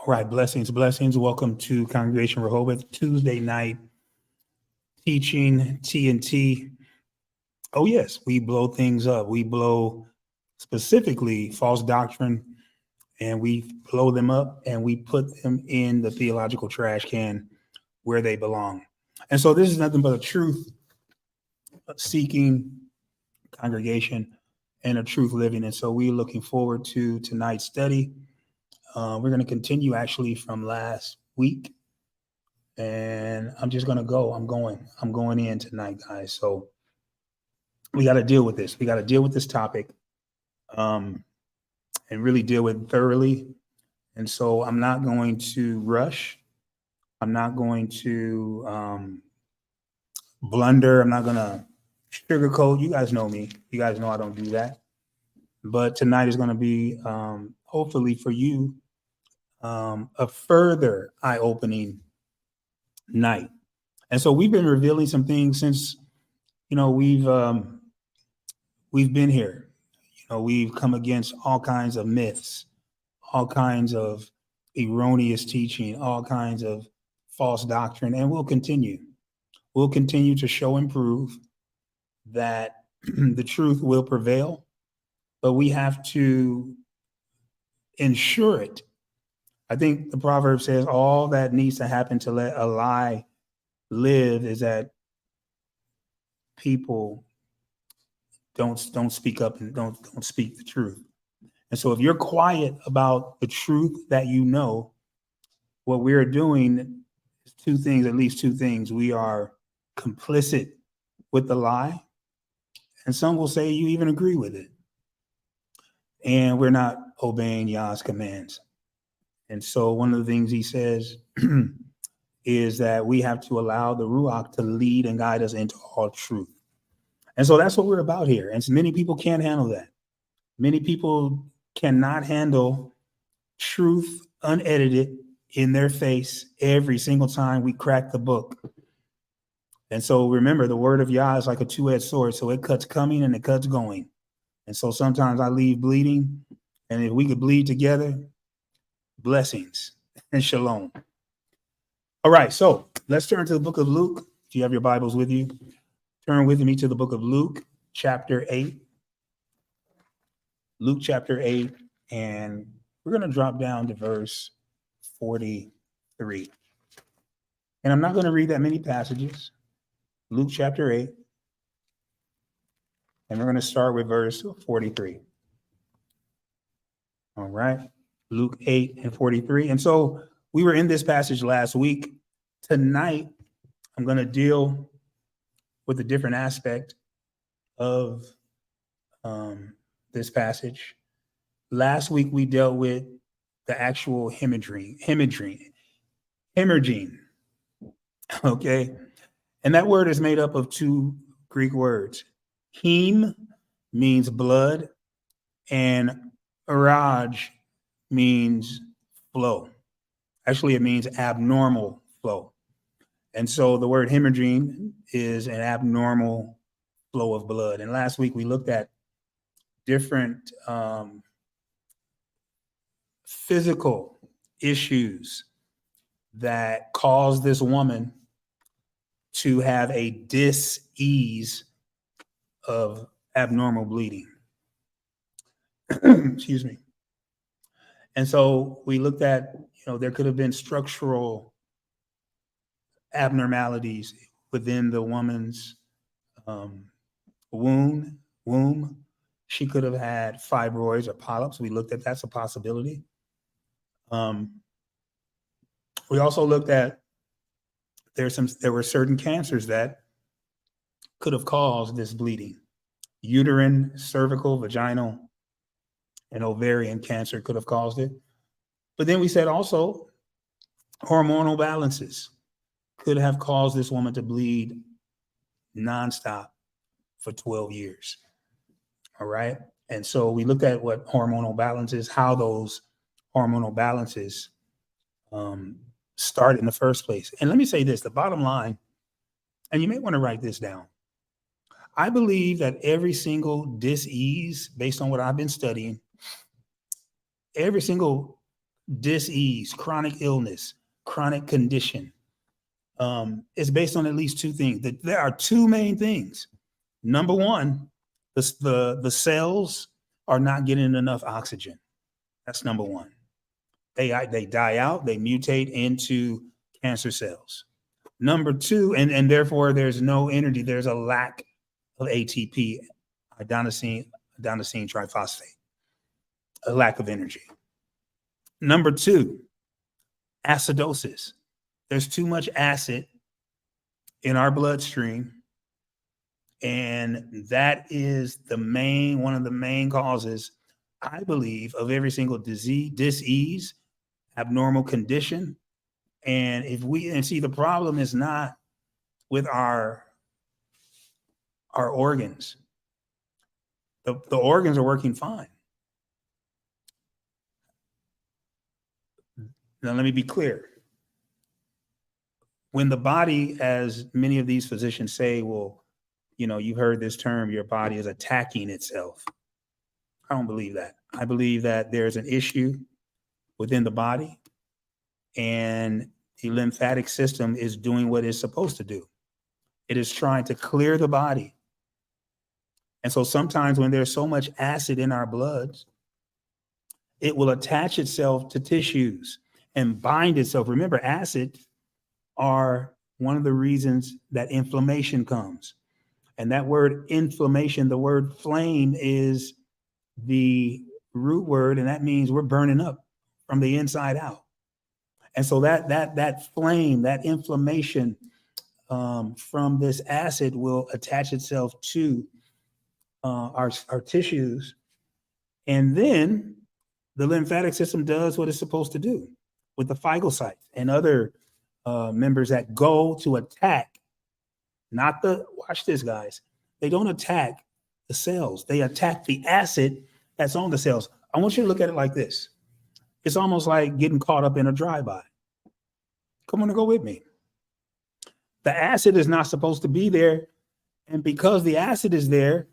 All right, blessings, blessings. Welcome to Congregation Rehoboth Tuesday night teaching TNT. Oh yes, we blow things up. We blow specifically false doctrine, and we blow them up and we put them in the theological trash can where they belong. And so this is nothing but a truth seeking congregation and a truth living. And so we're looking forward to tonight's study. We're going to continue actually from last week, and I'm just going to go. I'm going in tonight, guys. So we got to deal with this. We got to deal with this topic, and really deal with it thoroughly. And so I'm not going to rush. I'm not going to blunder. I'm not going to sugarcoat. You guys know me. You guys know I don't do that. But tonight is going to be, hopefully for you, a further eye-opening night. And so we've been revealing some things since, we've been here. We've come against all kinds of myths, all kinds of erroneous teaching, all kinds of false doctrine, and we'll continue. We'll continue to show and prove that the truth will prevail, but we have to ensure it. I think the proverb says all that needs to happen to let a lie live is that people don't speak up and don't speak the truth. And so if you're quiet about the truth that you know, what we're doing is two things, at least two things. We are complicit with the lie, and some will say you even agree with it. And we're not obeying Yah's commands. And so one of the things he says is that we have to allow the Ruach to lead and guide us into all truth. And so that's what we're about here. And so many people can't handle that. Many people cannot handle truth unedited in their face every single time we crack the book. And so remember, the word of Yah is like a two-edged sword. So it cuts coming and it cuts going. And so sometimes I leave bleeding. And if we could bleed together, blessings and shalom. All right, so let's turn to the book of Luke. If you have your Bibles with you, turn with me to the book of Luke, chapter 8. Luke chapter 8, and we're going to drop down to verse 43. And I'm not going to read that many passages. Luke chapter 8, and we're going to start with verse 43. All right. Luke 8 and 43. And so we were in this passage last week. Tonight, I'm going to deal with a different aspect of this passage. Last week, we dealt with the actual hemorrhaging. Okay. And that word is made up of two Greek words. Hem means blood, and raj means flow. Actually, it means abnormal flow. And so the word hemorrhaging is an abnormal flow of blood. And last week we looked at different physical issues that caused this woman to have a dis-ease of abnormal bleeding. Excuse me. And so we looked at, there could have been structural abnormalities within the woman's womb. She could have had fibroids or polyps. We looked at that's a possibility. We also looked at there were certain cancers that could have caused this bleeding. Uterine, cervical, vaginal, and ovarian cancer could have caused it. But then we said also hormonal balances could have caused this woman to bleed nonstop for 12 years. All right. And so we looked at what hormonal balances, how those hormonal balances start in the first place. And let me say this, the bottom line, and you may want to write this down. I believe that every single dis-ease, based on what I've been studying, every single dis-ease, chronic illness, chronic condition, is based on at least two things. There are two main things. Number one, the cells are not getting enough oxygen. That's number one. They die out, they mutate into cancer cells. Number two, and therefore there's no energy. There's a lack of ATP, adenosine triphosphate, a lack of energy. Number two, acidosis. There's too much acid in our bloodstream, and that is one of the main causes, I believe, of every single disease, abnormal condition. And see, the problem is not with our organs. The organs are working fine. Now, let me be clear. When the body, as many of these physicians say, well, you've heard this term, your body is attacking itself. I don't believe that. I believe that there's an issue within the body, and the lymphatic system is doing what it's supposed to do. It is trying to clear the body. And so sometimes when there's so much acid in our bloods, it will attach itself to tissues and bind itself. Remember, acids are one of the reasons that inflammation comes. And that word inflammation, the word flame, is the root word, and that means we're burning up from the inside out. And so that flame, that inflammation from this acid will attach itself to our tissues. And then the lymphatic system does what it's supposed to do with the phagocytes and other members that go to attack, watch this, guys. They don't attack the cells. They attack the acid that's on the cells. I want you to look at it like this. It's almost like getting caught up in a drive-by. Come on and go with me. The acid is not supposed to be there. And because the acid is there,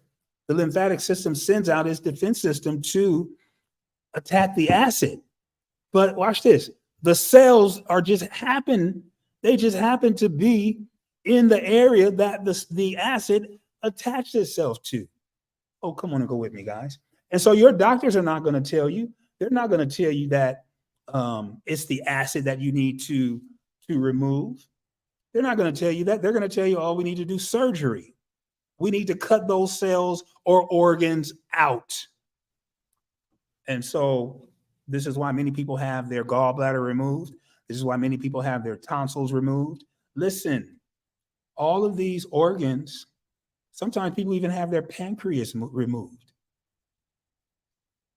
the lymphatic system sends out its defense system to attack the acid. But watch this. The cells just happen to be in the area that the acid attached itself to. Oh, come on and go with me, guys. And so your doctors are not going to tell you. They're not going to tell you that it's the acid that you need to remove. They're not going to tell you that. They're going to tell you, oh, we need to do surgery. We need to cut those cells or organs out. And so this is why many people have their gallbladder removed. This is why many people have their tonsils removed. Listen, all of these organs, sometimes people even have their pancreas removed.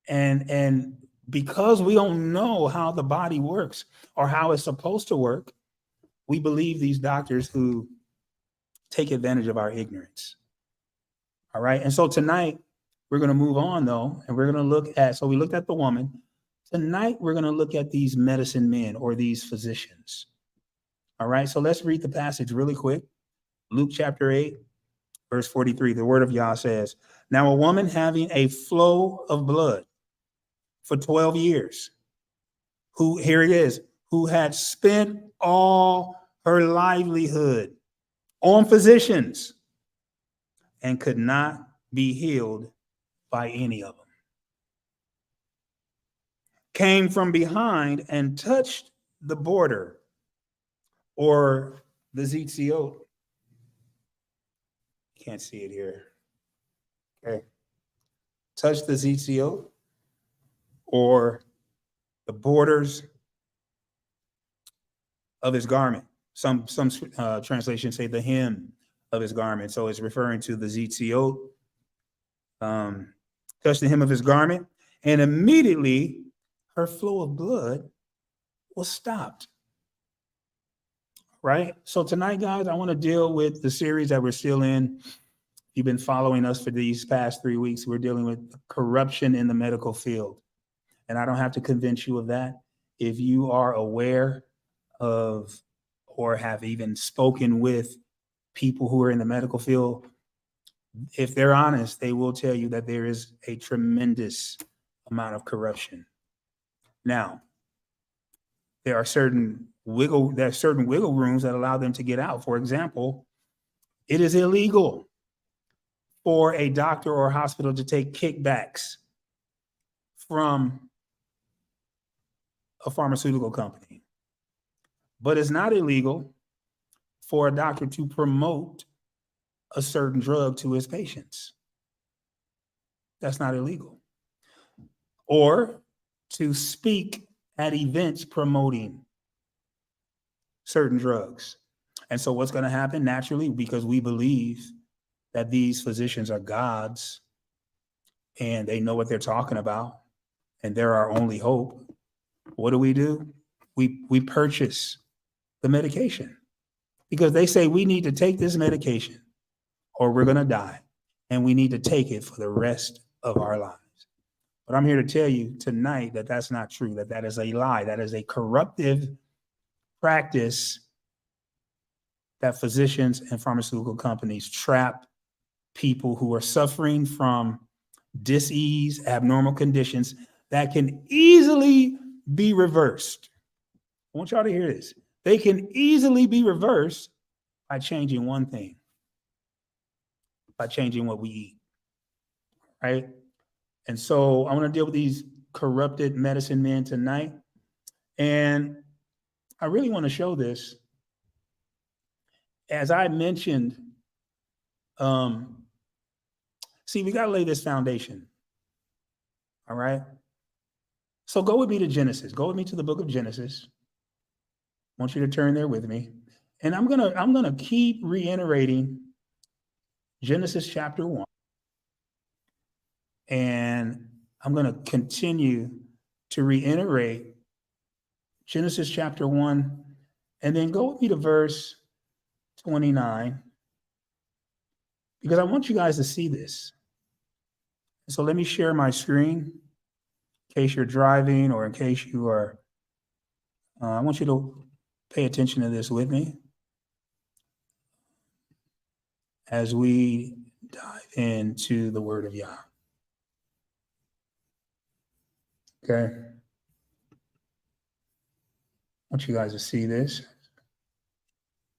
And because we don't know how the body works or how it's supposed to work, we believe these doctors who take advantage of our ignorance. All right. And so tonight we're going to move on, though, and we're going to look at, so we looked at the woman. Tonight we're going to look at these medicine men or these physicians. All right. So let's read the passage really quick. Luke chapter 8, verse 43. The word of Yah says, now a woman having a flow of blood for 12 years, who had spent all her livelihood on physicians and could not be healed by any of them, came from behind and touched the border or the zitziot. Can't see it here. Okay. Touched the zitziot or the borders of his garment. Some translations say the hem of his garment. So it's referring to the zitziot. Touched the hem of his garment, and immediately her flow of blood was stopped. Right? So tonight, guys, I want to deal with the series that we're still in. If you've been following us for these past 3 weeks, we're dealing with corruption in the medical field. And I don't have to convince you of that. If you are aware of or have even spoken with people who are in the medical field, if they're honest, they will tell you that there is a tremendous amount of corruption. Now, there are certain wiggle rooms that allow them to get out. For example, it is illegal for a doctor or a hospital to take kickbacks from a pharmaceutical company. But it's not illegal for a doctor to promote a certain drug to his patients. That's not illegal. Or to speak at events promoting certain drugs. And so what's going to happen naturally, because we believe that these physicians are gods and they know what they're talking about and they're our only hope, what do? We purchase the medication because they say we need to take this medication or we're going to die, and we need to take it for the rest of our lives. But I'm here to tell you tonight that that's not true, that is a lie. That is a corruptive practice that physicians and pharmaceutical companies trap people who are suffering from dis-ease, abnormal conditions that can easily be reversed. I want y'all to hear this. They can easily be reversed by changing one thing, by changing what we eat, right? And so I want to deal with these corrupted medicine men tonight. And I really want to show this. As I mentioned, see, we got to lay this foundation. All right. So go with me to Genesis. Go with me to the book of Genesis. I want you to turn there with me. And I'm gonna keep reiterating Genesis chapter 1. And I'm going to continue to reiterate Genesis chapter 1, and then go with me to verse 29, because I want you guys to see this. So let me share my screen in case you're driving or in case you are, I want you to pay attention to this with me as we dive into the word of Yah. Okay. I want you guys to see this. Let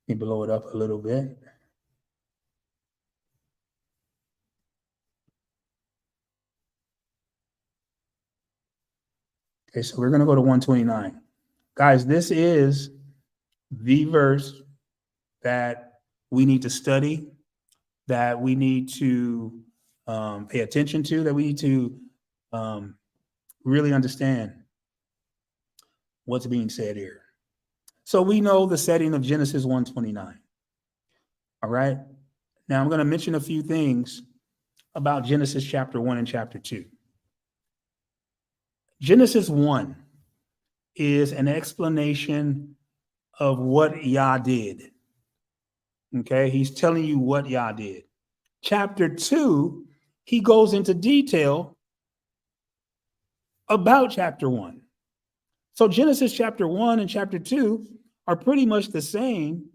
me blow it up a little bit. Okay, so we're going to go to 129. Guys, this is the verse that we need to study, that we need to pay attention to, that we need to really understand what's being said here. So we know the setting of Genesis 1:29. All right. Now I'm going to mention a few things about Genesis chapter 1 and chapter 2. Genesis 1 is an explanation of what Yah did. Okay, he's telling you what Yah did. Chapter 2, he goes into detail about chapter 1. So Genesis chapter 1 and chapter 2 are pretty much the same.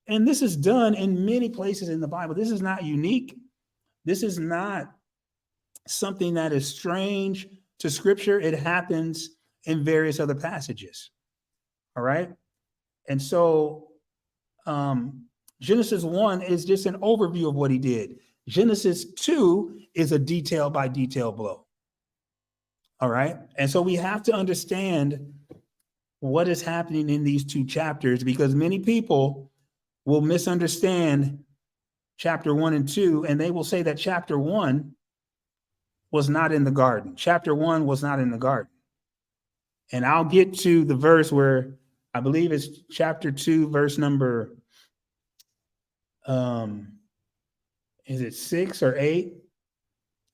And this is done in many places in the Bible. This is not unique. This is not something that is strange to Scripture. It happens in various other passages. All right. And so Genesis 1 is just an overview of what he did. Genesis 2 is a detail by detail blow. All right. And so we have to understand what is happening in these two chapters, because many people will misunderstand chapter 1 and 2, and they will say that chapter 1 was not in the garden. Chapter 1 was not in the garden. And I'll get to the verse where I believe it's chapter 2, verse number, is it 6 or 8?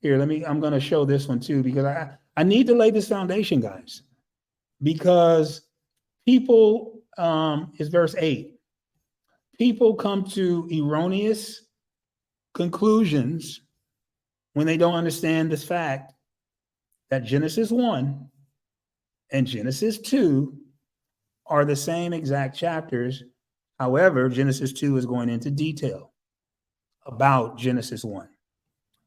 Here, I'm going to show this one too, because I need to lay this foundation, guys, because people, is verse 8. People come to erroneous conclusions when they don't understand this fact that Genesis 1 and Genesis 2 are the same exact chapters. However, Genesis 2 is going into detail about Genesis 1.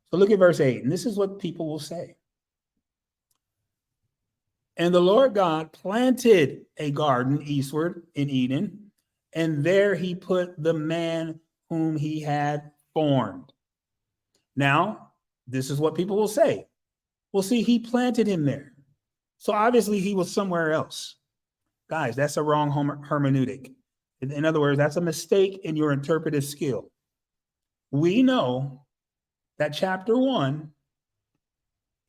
So look at verse 8, and this is what people will say. And the Lord God planted a garden eastward in Eden, and there he put the man whom he had formed. Now, this is what people will say. Well, see, he planted him there. So obviously he was somewhere else. Guys, that's a wrong hermeneutic. In other words, that's a mistake in your interpretive skill. We know that chapter 1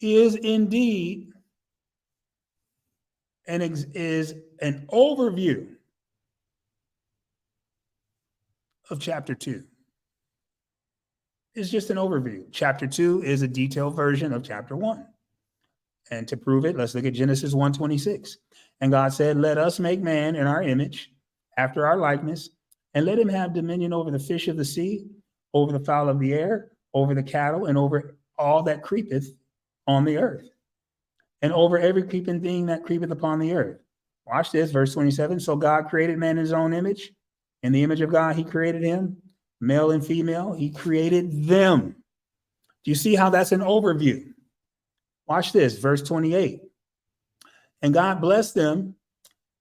is indeed is an overview of chapter 2. It's just an overview. Chapter 2 is a detailed version of chapter 1. And to prove it, let's look at Genesis 1:26. And God said, let us make man in our image, after our likeness, and let him have dominion over the fish of the sea, over the fowl of the air, over the cattle, and over all that creepeth on the earth, and over every creeping thing that creepeth upon the earth. Watch this, verse 27. So God created man in his own image. In the image of God, he created him. Male and female, he created them. Do you see how that's an overview? Watch this, verse 28. And God blessed them,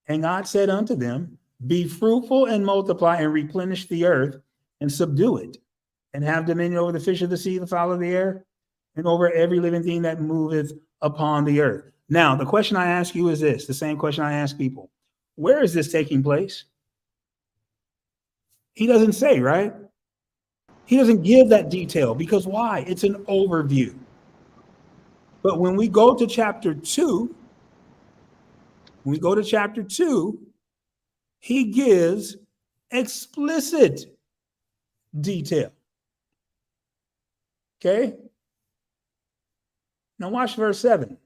and God said unto them, be fruitful and multiply and replenish the earth and subdue it, and have dominion over the fish of the sea, the fowl of the air, and over every living thing that moveth upon the earth. Now, the question I ask you is this, the same question I ask people. Where is this taking place? He doesn't say, right? He doesn't give that detail because why? It's an overview. But when we go to chapter 2, he gives explicit detail. Okay? Now watch verse 7.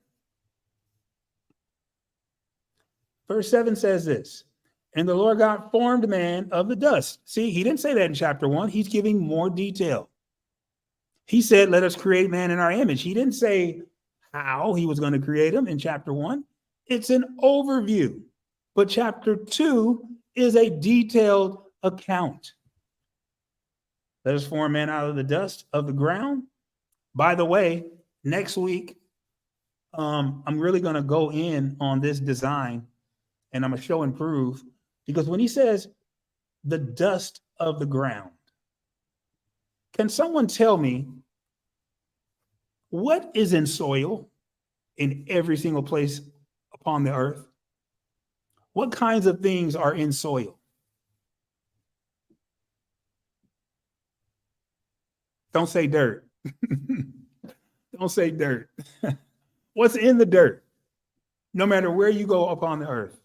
Verse 7 says this, and the Lord God formed man of the dust. See, he didn't say that in chapter 1. He's giving more detail. He said, let us create man in our image. He didn't say how he was going to create him in chapter 1. It's an overview. But chapter 2 is a detailed account. Let us form man out of the dust of the ground. By the way, next week, I'm really going to go in on this design, and I'm going to show and prove, because when he says the dust of the ground, can someone tell me what is in soil in every single place upon the earth? What kinds of things are in soil? Don't say dirt. Don't say dirt. What's in the dirt? No matter where you go upon the earth.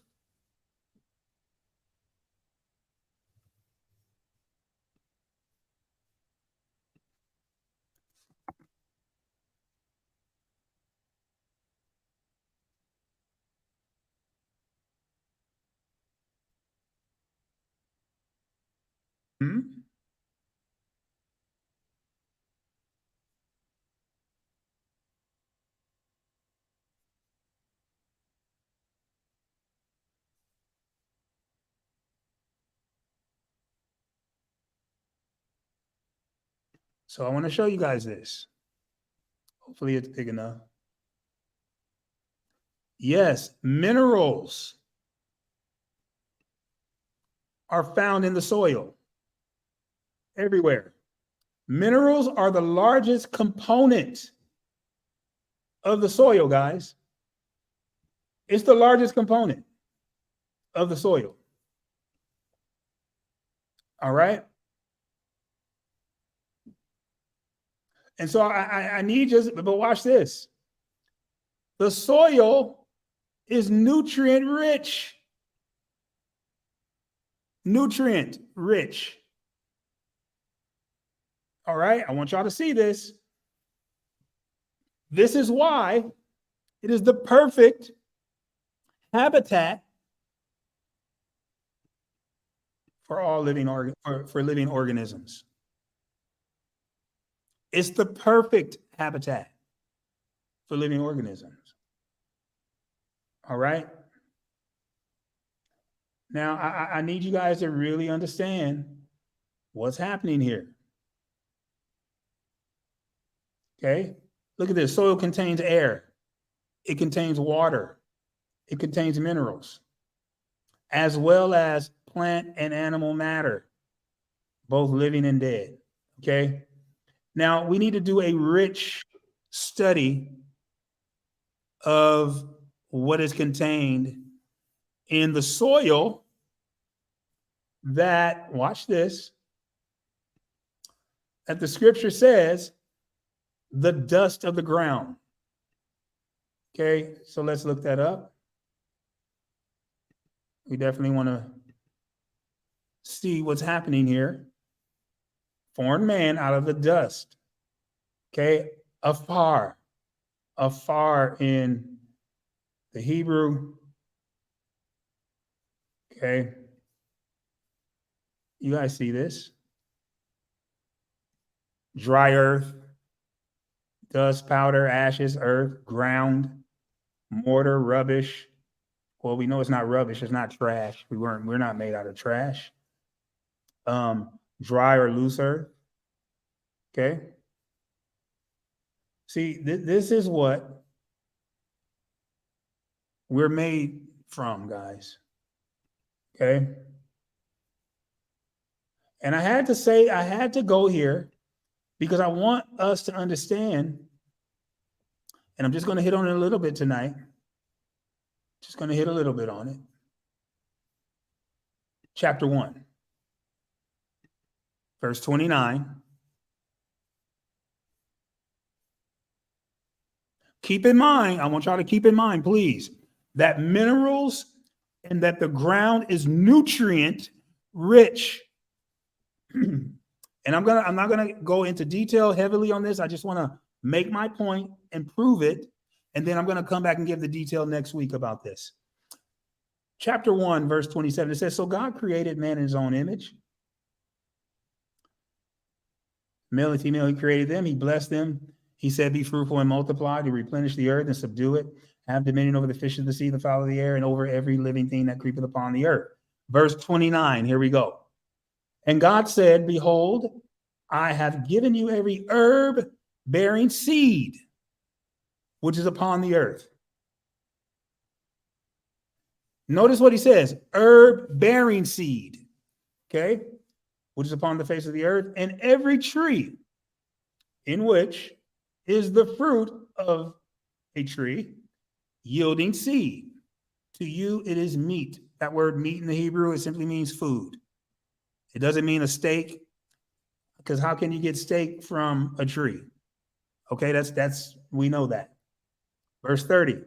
Hmm? So I want to show you guys this. Hopefully it's big enough. Yes, minerals are found in the soil everywhere. Minerals are the largest component of the soil, guys. It's the largest component of the soil. All right. And so I need you, but watch this. The soil is nutrient rich. Nutrient rich. All right. I want y'all to see this. This is why it is the perfect habitat for all living living organisms. It's the perfect habitat for living organisms. All right. Now, I need you guys to really understand what's happening here. Okay. Look at this. Soil contains air. It contains water. It contains minerals, as well as plant and animal matter, both living and dead. Okay. Now we need to do a rich study of what is contained in the soil that, watch this, that the scripture says the dust of the ground. Okay, so let's look that up. We definitely want to see what's happening here. Formed man out of the dust. Okay, afar in the Hebrew. Okay, you guys see this? Dry earth, dust, powder, ashes, earth, ground, mortar, rubbish. Well, we know it's not rubbish, it's not trash. We're not made out of trash. Dry or loose earth. Okay. See, this is what we're made from, guys. Okay. And I had to go here because I want us to understand, and I'm just going to hit on it a little bit tonight. Just going to hit a little bit on it. Chapter 1, verse 29. Keep in mind, I want y'all to keep in mind, please, that minerals and that the ground is nutrient rich. And I'm not gonna go into detail heavily on this. I just want to make my point and prove it. And then I'm going to come back and give the detail next week about this. Chapter 1, verse 27, it says, so God created man in his own image. Male and female, he created them. He blessed them. He said, be fruitful and multiply, to replenish the earth and subdue it. Have dominion over the fish of the sea, the fowl of the air, and over every living thing that creepeth upon the earth. Verse 29, here we go. And God said, behold, I have given you every herb bearing seed, which is upon the earth. Notice what he says, herb bearing seed, okay, which is upon the face of the earth, and every tree in which is the fruit of a tree yielding seed. To you, it is meat. That word meat in the Hebrew, it simply means food. It doesn't mean a steak, because how can you get steak from a tree? Okay, that's we know that. Verse 30,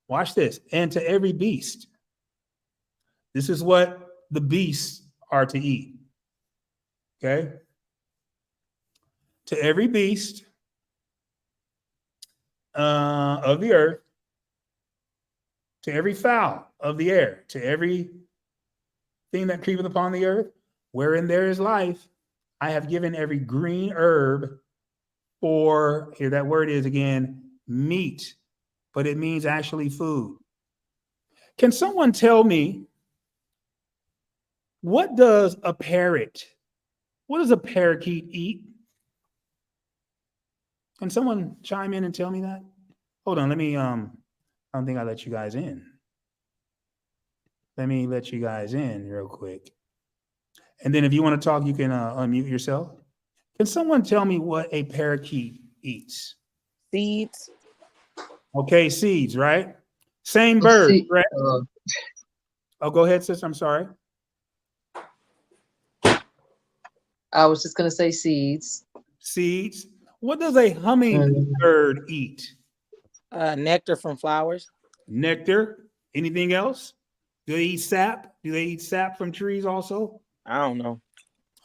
watch this. And to every beast, this is what the beasts are to eat. Okay, to every beast of the earth, to every fowl of the air, to every thing that creepeth upon the earth, wherein there is life, I have given every green herb for, here that word is again, meat, but it means actually food. Can someone tell me, what does a parakeet eat? Can someone chime in and tell me that? Hold on, I don't think I let you guys in. Let me let you guys in real quick. And then if you want to talk, you can unmute yourself. Can someone tell me what a parakeet eats? Seeds. Okay, seeds, right? Same bird, right? Oh, go ahead, sister. I'm sorry. I was just going to say seeds. Seeds. What does a hummingbird eat? Nectar from flowers. Nectar. Anything else? Do they eat sap? Do they eat sap from trees also? I don't know.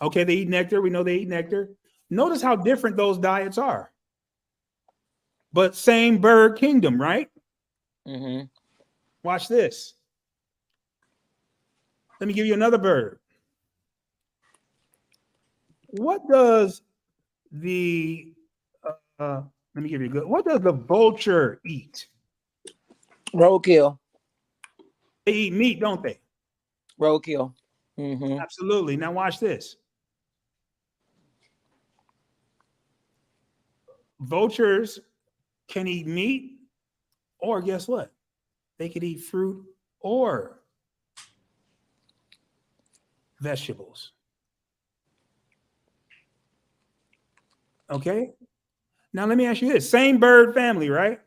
Okay, they eat nectar. We know they eat nectar. Notice how different those diets are. But same bird kingdom, right? Mm-hmm. Watch this. Let me give you another bird. What does what does the vulture eat? Roadkill. They eat meat, don't they? Roadkill. Mm-hmm. Absolutely. Now watch this. Vultures can eat meat, or guess what? they could eat fruit or vegetables. Okay. Now let me ask you this: same bird family, right?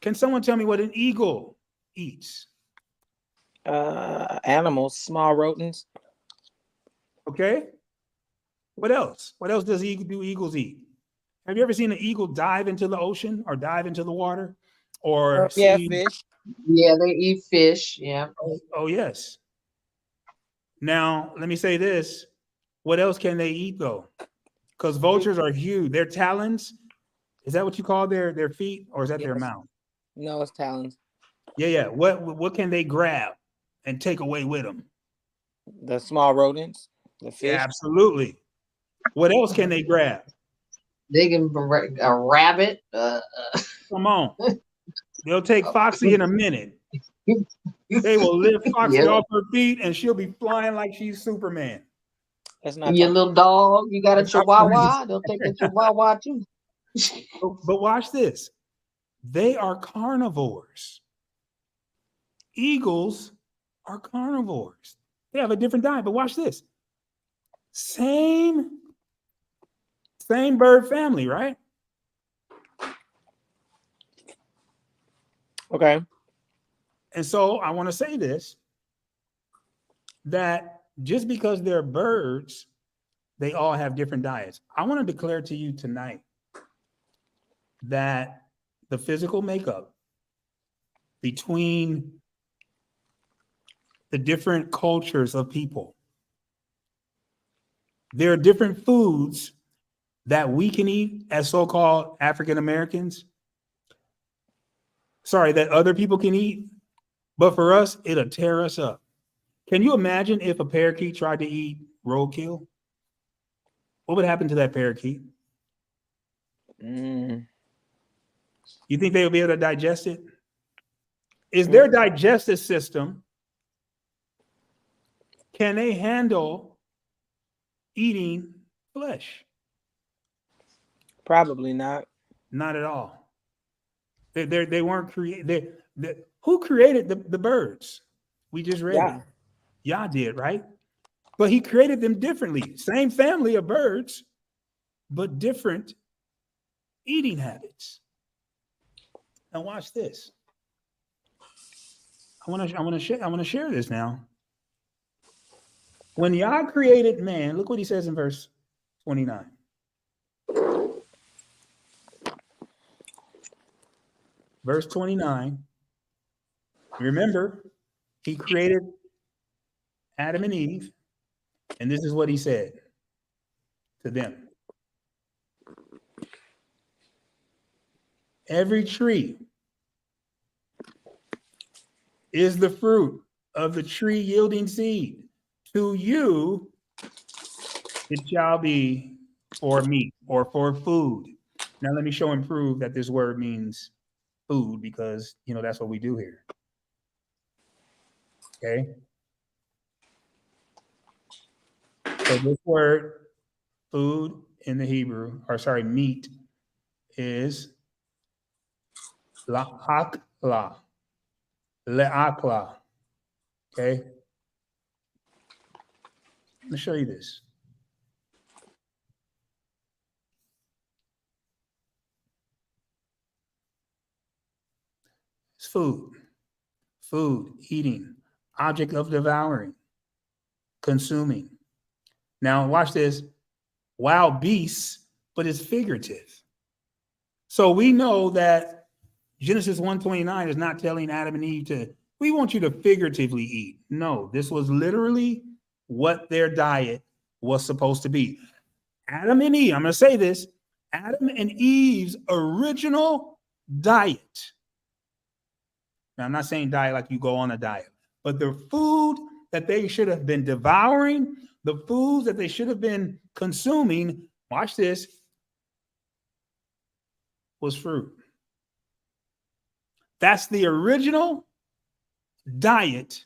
Can someone tell me what an eagle eats? Animals, small rodents. Okay. What else? What else do eagles eat? Have you ever seen an eagle dive into the ocean or dive into the water or Yeah, see? fish. Yeah, they eat fish. Yeah. Oh, yes. Now, let me say this. What else can they eat though? Because vultures are huge. Their talons, is that what you call their feet, or is that their Yes. mouth? No, it's talons. Yeah, yeah. What can they grab and take away with them? The small rodents, the fish. Yeah, absolutely. What else can they grab? They can a rabbit. Come on. They'll take Foxy in a minute. They will lift Foxy Yeah. off her feet and she'll be flying like she's Superman. That's not Your talking. little dog, you got a That's outrageous. chihuahua, they'll take the chihuahua too. But watch this. They are carnivores. Eagles are carnivores. They have a different diet, but watch this. Same bird family, right? Okay. And so I want to say this, that just because they're birds, they all have different diets. I want to declare to you tonight that the physical makeup between the different cultures of people, there are different foods that we can eat as so-called African Americans. Sorry, that other people can eat, but for us, it'll tear us up. Can you imagine if a parakeet tried to eat roadkill? What would happen to that parakeet? Mm. You think they would be able to digest it? Is their digestive system, can they handle eating flesh? Probably not. Not at all. They weren't created. Who created the birds? We just read Yeah. it. Yah did, right? But he created them differently. Same family of birds, but different eating habits. Now watch this. I want to share this now. When Yah created man, look what he says in verse 29. Verse 29. Remember, he created Adam and Eve, and this is what he said to them. Every tree is the fruit of the tree yielding seed. To you, it shall be for meat or for food. Now, let me show and prove that this word means food, because, that's what we do here. Okay. So this word food in the Hebrew, meat, is la'akla. Le'akla. Okay. Let me show you this. It's food, eating, object of devouring, consuming. Now, watch this. Wild beasts, but it's figurative. So we know that Genesis 1:29 is not telling Adam and Eve we want you to figuratively eat. No, this was literally what their diet was supposed to be. Adam and Eve, I'm going to say this, Adam and Eve's original diet. Now, I'm not saying diet like you go on a diet, but the food that they should have been devouring, the foods that they should have been consuming, watch this, was fruit. That's the original diet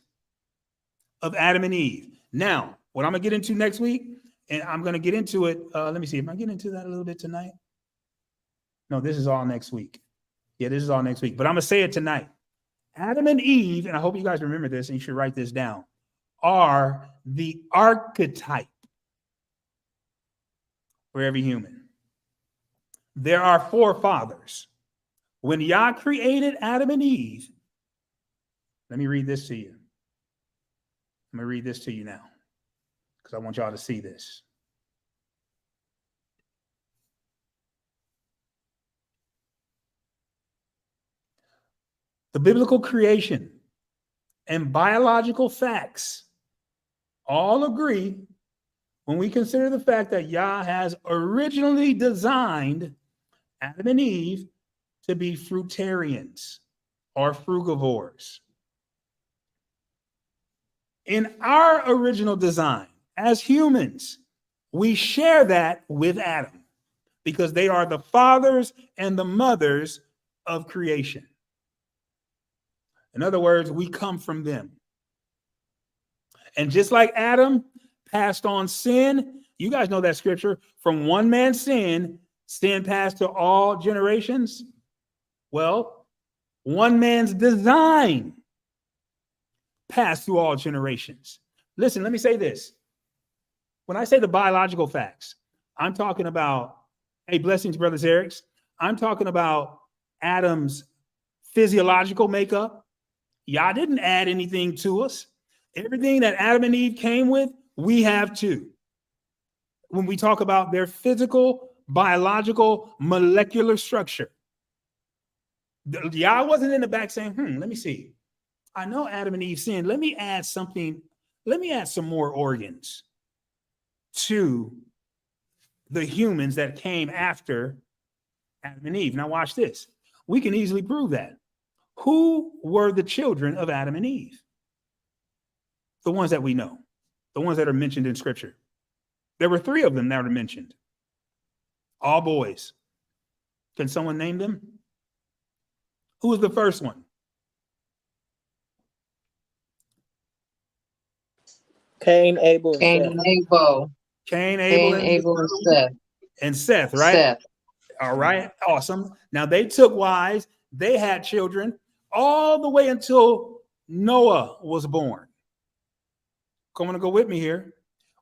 of Adam and Eve. Now, what I'm going to get into next week, and I'm going to get into it. Let me see. Am I getting into that a little bit tonight? No, this is all next week. Yeah, this is all next week, but I'm going to say it tonight. Adam and Eve, and I hope you guys remember this and you should write this down, are the archetype for every human. There are forefathers. When Yah created Adam and Eve, let me read this to you. I'm going to read this to you now because I want y'all to see this. The biblical creation and biological facts all agree when we consider the fact that Yah has originally designed Adam and Eve to be fruitarians or frugivores. In our original design, as humans, we share that with Adam because they are the fathers and the mothers of creation. In other words, we come from them. And just like Adam passed on sin, you guys know that scripture, from one man's sin, sin passed to all generations. Well, one man's design passed through all generations. Listen, let me say this. When I say the biological facts, I'm talking about, hey, blessings, brothers Erics. I'm talking about Adam's physiological makeup. Yah didn't add anything to us. Everything that Adam and Eve came with, we have too. When we talk about their physical, biological, molecular structure, Yah wasn't in the back saying, let me see. I know Adam and Eve sinned. Let me add something. Let me add some more organs to the humans that came after Adam and Eve. Now watch this. We can easily prove that. Who were the children of Adam and Eve? The ones that we know, the ones that are mentioned in scripture. There were 3 of them that were mentioned. All boys. Can someone name them? Who was the first one? Cain, Abel, and Cain Seth. and Abel. Cain, Abel, And Seth. and Seth, right? Seth. All right, awesome. Now they took wives, they had children all the way until Noah was born. Come on, go with me here.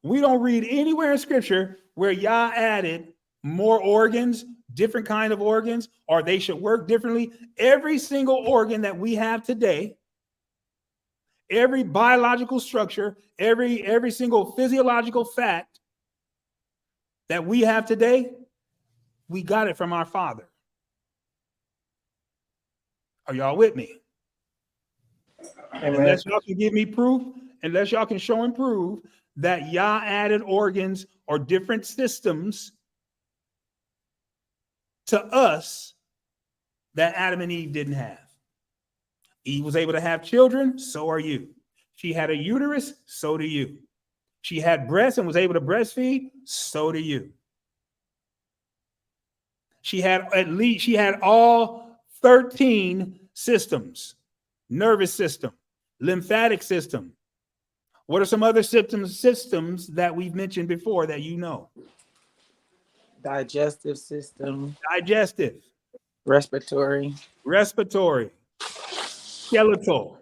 We don't read anywhere in scripture where Yah added more organs, different kind of organs, or they should work differently. Every single organ that we have today, every biological structure, every single physiological fact that we have today, we got it from our Father. Are y'all with me? Amen. Unless y'all can give me proof, unless y'all can show and prove that Yah added organs or different systems to us that Adam and Eve didn't have. Eve was able to have children, so are you. She had a uterus, so do you. She had breasts and was able to breastfeed, so do you. She had all 13 systems: nervous system, lymphatic system. What are some other systems that we've mentioned before that you know? Digestive system, Digestive, respiratory. skeletal.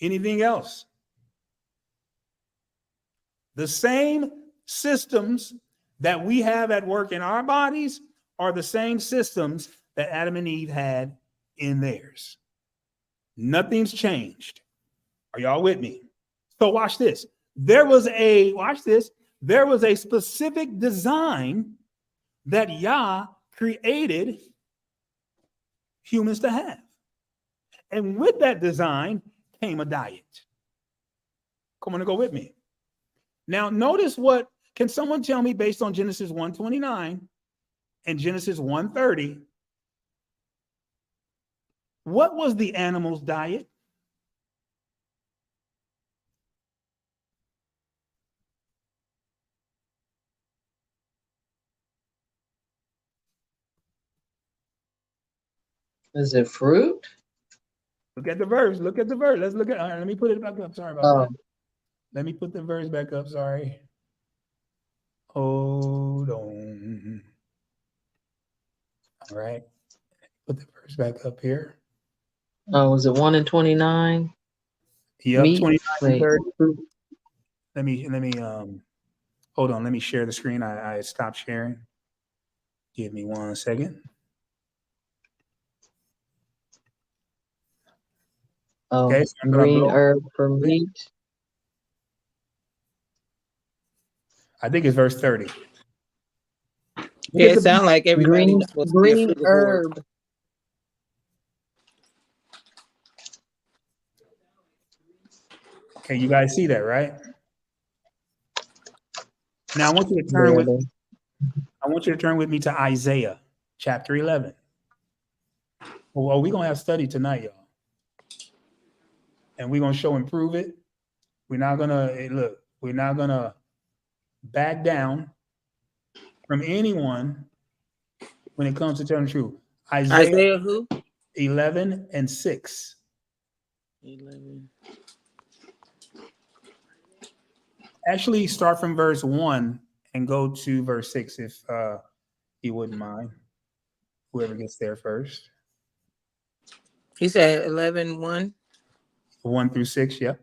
Anything else? The same systems that we have at work in our bodies are the same systems that Adam and Eve had in theirs. Nothing's changed. Are y'all with me? So watch this. There was a specific design that Yah created humans to have. And with that design came a diet. Come on and go with me. Now, notice can someone tell me based on Genesis 1:29 and Genesis 1:30, what was the animal's diet? Is it fruit? Look at the verse. Look at the verse. Let's look at. All right, let me put it back up. Sorry about that. Let me put the verse back up. Sorry. Hold on. All right. Put the verse back up here. Oh, was it 1 and 29? Yep, Meat. 29 and Wait. 30. Let me hold on. Let me share the screen. I stopped sharing. Give me 1 second. Oh, Okay, so I'm gonna green blow. herb for meat. I think it's verse 30. Yeah, it sounds like everybody Green was supposed to be a frugivore. herb. Okay, you guys see that, right? Now I want you to turn with me to Isaiah chapter 11. Well, we're gonna have study tonight, y'all, and we're gonna show and prove it. We're not gonna look. We're not gonna back down from anyone when it comes to telling the truth. Isaiah who? 11 and 6. 11. Actually, start from verse 1 and go to verse 6 if you wouldn't mind. Whoever gets there first. He said 11:1. 1 through 6, yep.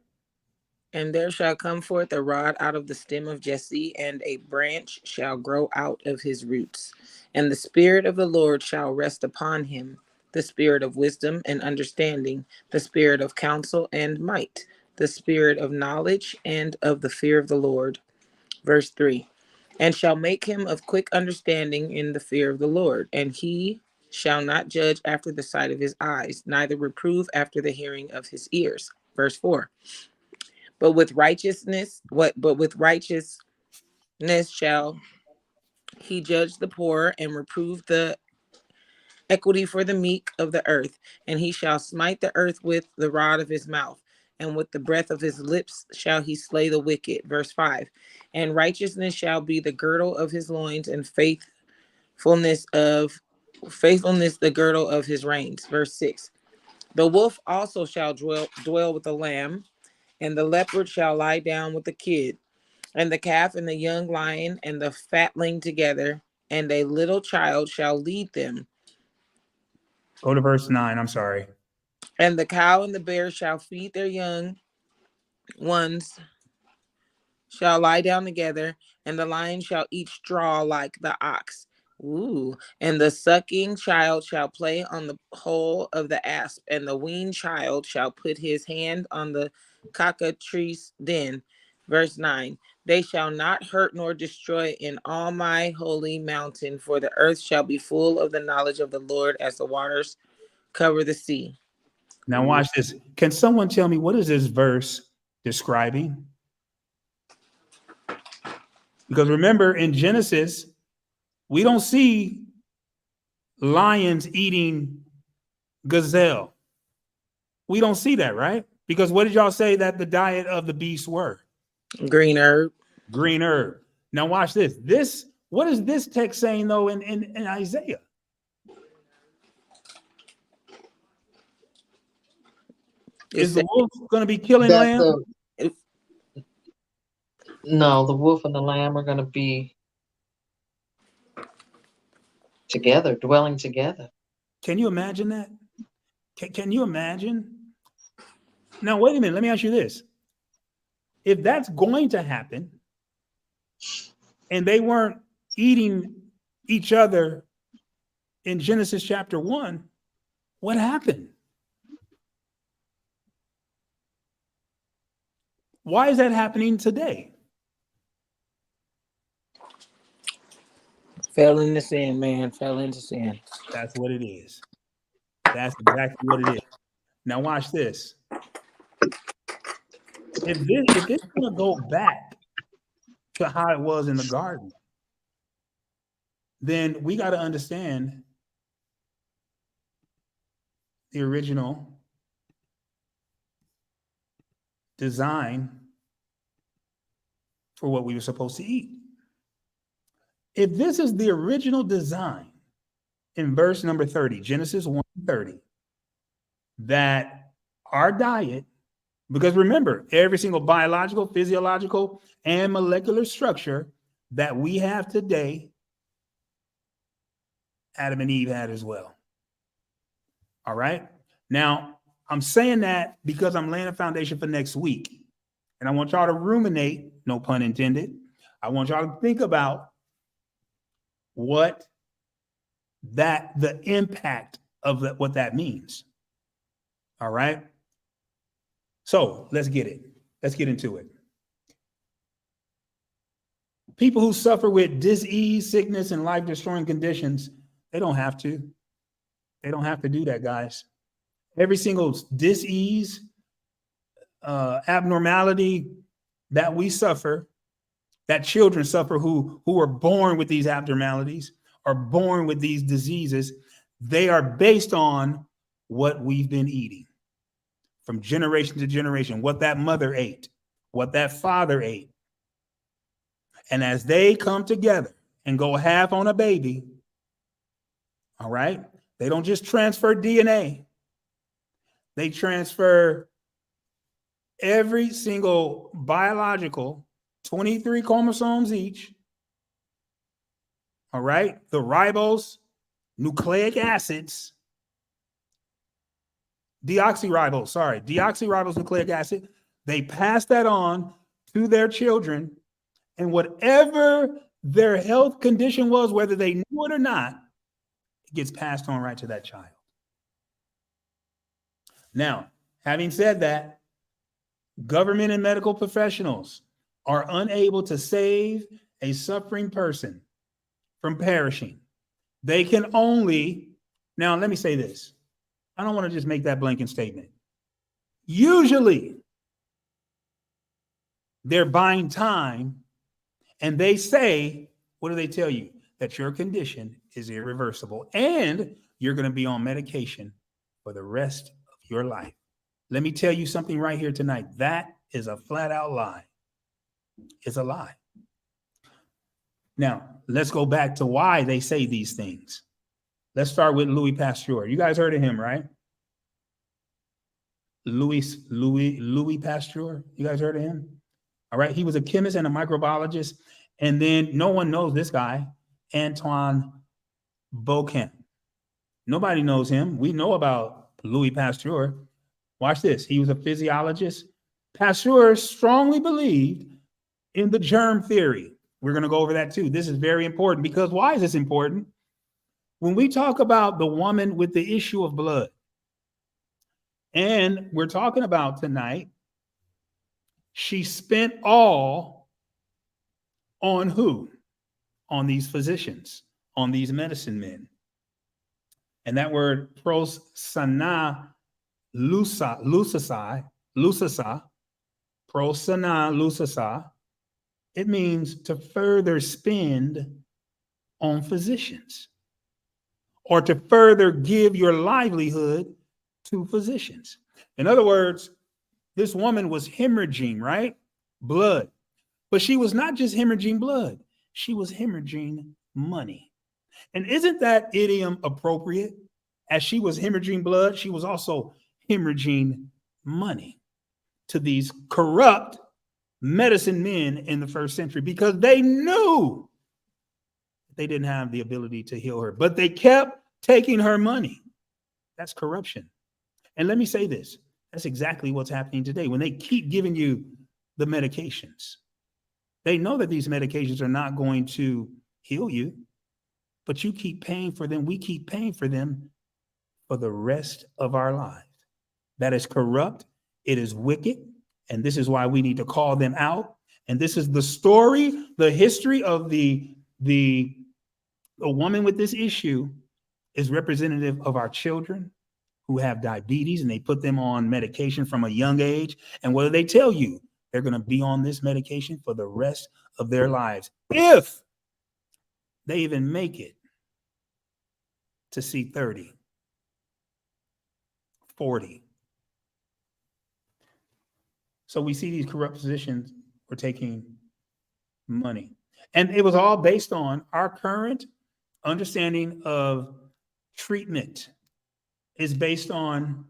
And there shall come forth a rod out of the stem of Jesse, and a branch shall grow out of his roots. And the Spirit of the Lord shall rest upon him, the Spirit of wisdom and understanding, the Spirit of counsel and might, the Spirit of knowledge and of the fear of the Lord. Verse 3. And shall make him of quick understanding in the fear of the Lord, and he shall not judge after the sight of his eyes, neither reprove after the hearing of his ears. Verse 4. But with righteousness shall he judge the poor and reprove the equity for the meek of the earth, and he shall smite the earth with the rod of his mouth, and with the breath of his lips shall he slay the wicked. Verse 5. And righteousness shall be the girdle of his loins, and faithfulness the girdle of his reins. Verse 6. The wolf also shall dwell with the lamb, and the leopard shall lie down with the kid, and the calf and the young lion and the fatling together, and a little child shall lead them. Go to verse 9. I'm sorry. And the cow and the bear shall feed their young ones, shall lie down together, and the lion shall eat straw like the ox. Ooh. And the sucking child shall play on the hole of the asp, and the weaned child shall put his hand on the cockatrice den. Verse 9. They shall not hurt nor destroy in all my holy mountain, for the earth shall be full of the knowledge of the Lord as the waters cover the sea. Now watch this. Can someone tell me what is this verse describing? Because remember, in Genesis, we don't see lions eating gazelle. We don't see that, right? Because what did y'all say that the diet of the beasts were? Green herb. Green herb. Now watch this. What is this text saying though in Isaiah? Is the wolf going to be killing lamb? No, the wolf and the lamb are going to be together, dwelling together. Can you imagine that? Can you imagine? Now, wait a minute. Let me ask you this. If that's going to happen and they weren't eating each other in Genesis chapter 1, what happened? Why is that happening today? Fell into sin, man. Fell into sin. That's what it is. That's exactly what it is. Now watch this. If it's going to go back to how it was in the garden, then we got to understand the original design for what we were supposed to eat. If this is the original design in verse number 30, Genesis 1:30, that our diet, because remember, every single biological, physiological, and molecular structure that we have today Adam and Eve had as well. All right. Now, I'm saying that because I'm laying a foundation for next week. And I want y'all to ruminate, no pun intended. I want y'all to think about what the impact of what that means. All right. So let's get it. Let's get into it. People who suffer with disease, sickness, and life-destroying conditions, they don't have to. They don't have to do that, guys. Every single disease, abnormality that we suffer, that children suffer who are born with these abnormalities, are born with these diseases, they are based on what we've been eating from generation to generation, what that mother ate, what that father ate. And as they come together and go half on a baby, all right, they don't just transfer DNA. They transfer every single biological 23 chromosomes each. All right. The ribose, nucleic acids, deoxyribose nucleic acid. They pass that on to their children. And whatever their health condition was, whether they knew it or not, it gets passed on right to that child. Now, having said that, government and medical professionals are unable to save a suffering person from perishing. They can only, now let me say this. I don't want to just make that blanket statement. Usually, they're buying time and they say, what do they tell you? That your condition is irreversible and you're going to be on medication for the rest of your life. Let me tell you something right here tonight. That is a flat out lie. It's a lie. Now, let's go back to why they say these things. Let's start with Louis Pasteur. You guys heard of him, right? Louis Pasteur. You guys heard of him? All right. He was a chemist and a microbiologist. And then no one knows this guy, Antoine Beauchamp. Nobody knows him. We know about Louis Pasteur. Watch this. He was a physiologist. Pasteur strongly believed in the germ theory. We're going to go over that too. This is very important because why is this important? When we talk about the woman with the issue of blood, and we're talking about tonight, she spent all on who? On these physicians, on these medicine men. And that word prosana lusasa, prosana lusasa, it means to further spend on physicians or to further give your livelihood to physicians. In other words, this woman was hemorrhaging, right? Blood. But she was not just hemorrhaging blood. She was hemorrhaging money. And isn't that idiom appropriate? As she was hemorrhaging blood, she was also hemorrhaging money to these corrupt medicine men in the first century because they knew they didn't have the ability to heal her, but they kept taking her money. That's corruption. And let me say this. That's exactly what's happening today. When they keep giving you the medications, they know that these medications are not going to heal you, but you keep paying for them. We keep paying for them for the rest of our lives. That is corrupt. It is wicked. And this is why we need to call them out. And this is the story, the history of the woman with this issue is representative of our children who have diabetes and they put them on medication from a young age. And what do they tell you? They're going to be on this medication for the rest of their lives if they even make it to see 30, 40. So we see these corrupt physicians were taking money. And it was all based on our current understanding of treatment is based on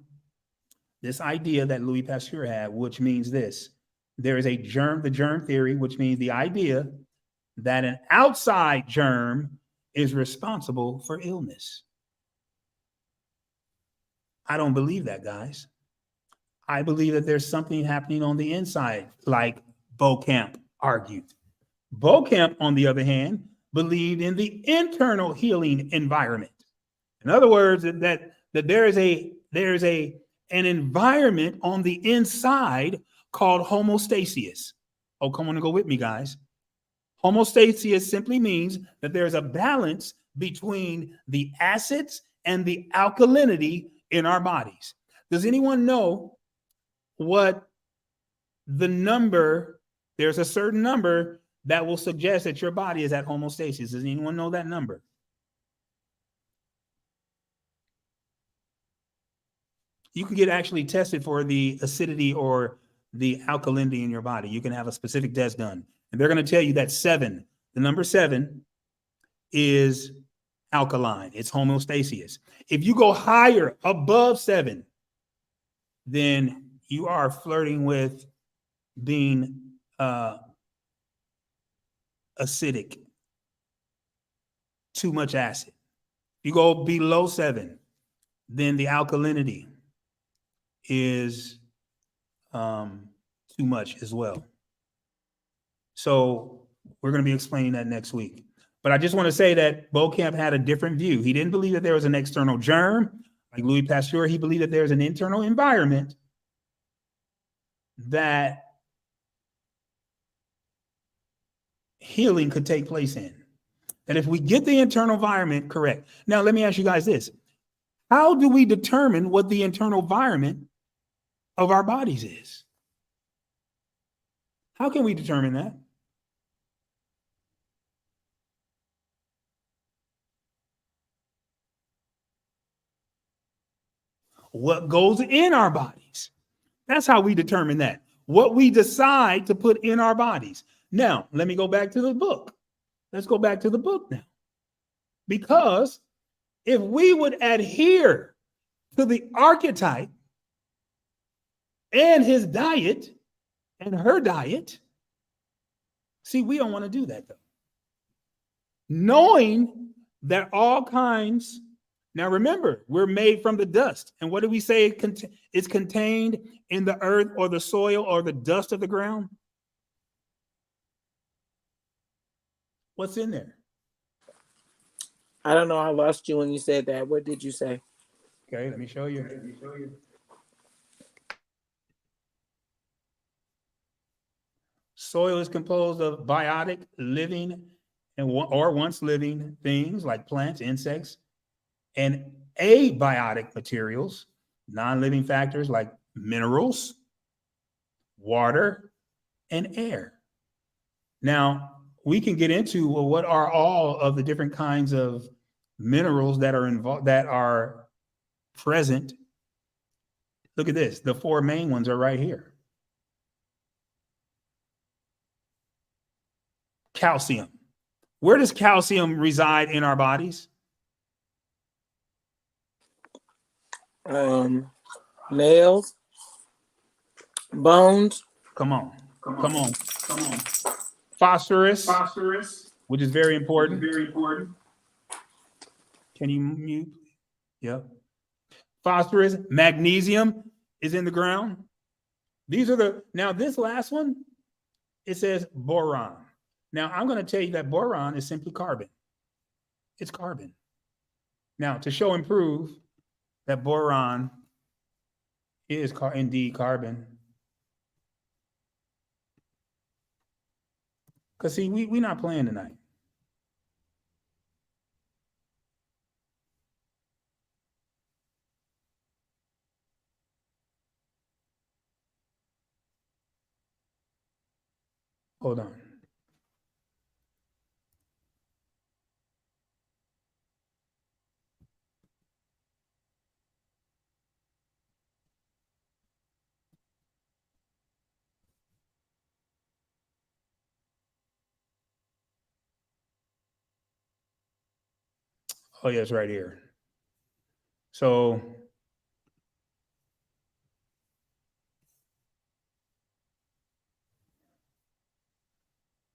this idea that Louis Pasteur had, which means this. There is the germ theory, which means the idea that an outside germ is responsible for illness. I don't believe that, guys. I believe that there's something happening on the inside, like Beaucamp argued. Beaucamp, on the other hand, believed in the internal healing environment. In other words, that there is an environment on the inside called homeostasis. Oh, come on and go with me, guys. Homeostasis simply means that there's a balance between the acids and the alkalinity in our bodies. Does anyone know what the number? There's a certain number that will suggest that your body is at homeostasis. Does anyone know that number? You can get actually tested for the acidity or the alkalinity in your body. You can have a specific test done. And they're going to tell you that 7, the number 7 is alkaline. It's homeostasis. If you go higher, above 7, then you are flirting with being acidic, too much acid. You go below 7, then the alkalinity is too much as well. So we're going to be explaining that next week. But I just want to say that Beaucamp had a different view. He didn't believe that there was an external germ. Like Louis Pasteur, he believed that there's an internal environment that healing could take place in. And if we get the internal environment correct. Now, let me ask you guys this. How do we determine what the internal environment of our bodies is? How can we determine that? What goes in our bodies? That's how we determine that. What we decide to put in our bodies. Now, let me go back to the book. Let's go back to the book now. Because if we would adhere to the archetype and his diet and her diet, see, we don't want to do that though. Knowing that all kinds, now remember, we're made from the dust. And what do we say is contained in the earth or the soil or the dust of the ground? What's in there? I don't know. I lost you when you said that. What did you say? Okay, let me show you. Soil is composed of biotic, living, or once living things like plants, insects, and abiotic materials, non-living factors like minerals, water, and air. Now, we can get into, well, what are all of the different kinds of minerals that are involved, that are present? Look at this. The 4 main ones are right here. Calcium. Where does calcium reside in our bodies? Nails, bones. Come on. Phosphorus, which is very important. Can you mute? Yep. Phosphorus, magnesium is in the ground. These are now this last one, it says boron. Now I'm going to tell you that boron is simply carbon. It's carbon. Now, to show and prove that boron is indeed carbon. Because see, we're not playing tonight. Hold on. Oh, yeah, it's right here. So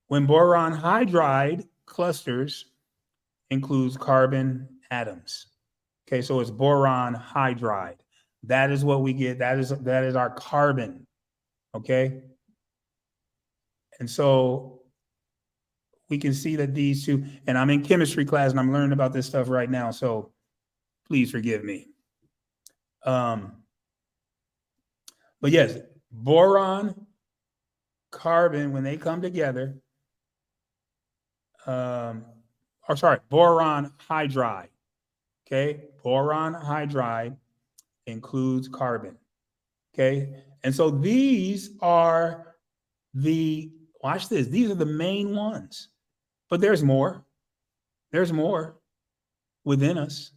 when boron hydride clusters includes carbon atoms. Okay, so it's boron hydride. That is what we get. That is our carbon. Okay. And so we can see that these two, and I'm in chemistry class and I'm learning about this stuff right now. So please forgive me. But yes, boron, carbon, when they come together, boron hydride. Okay, boron hydride includes carbon. Okay, and so these are watch this, these are the main ones, but there's more. There's more within us.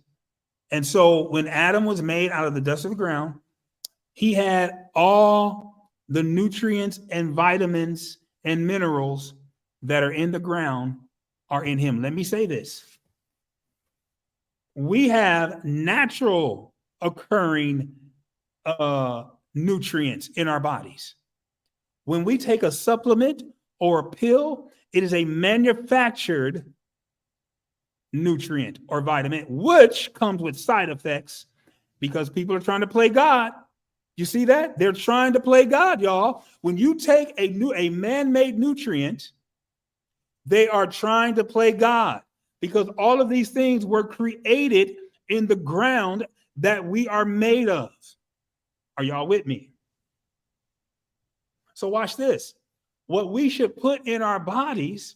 And so when Adam was made out of the dust of the ground, he had all the nutrients and vitamins and minerals that are in the ground are in him. Let me say this. We have natural occurring nutrients in our bodies. When we take a supplement or a pill, it is a manufactured nutrient or vitamin, which comes with side effects because people are trying to play God. You see that? They're trying to play God, y'all. When you take a man-made nutrient, they are trying to play God because all of these things were created in the ground that we are made of. Are y'all with me? So watch this. What we should put in our bodies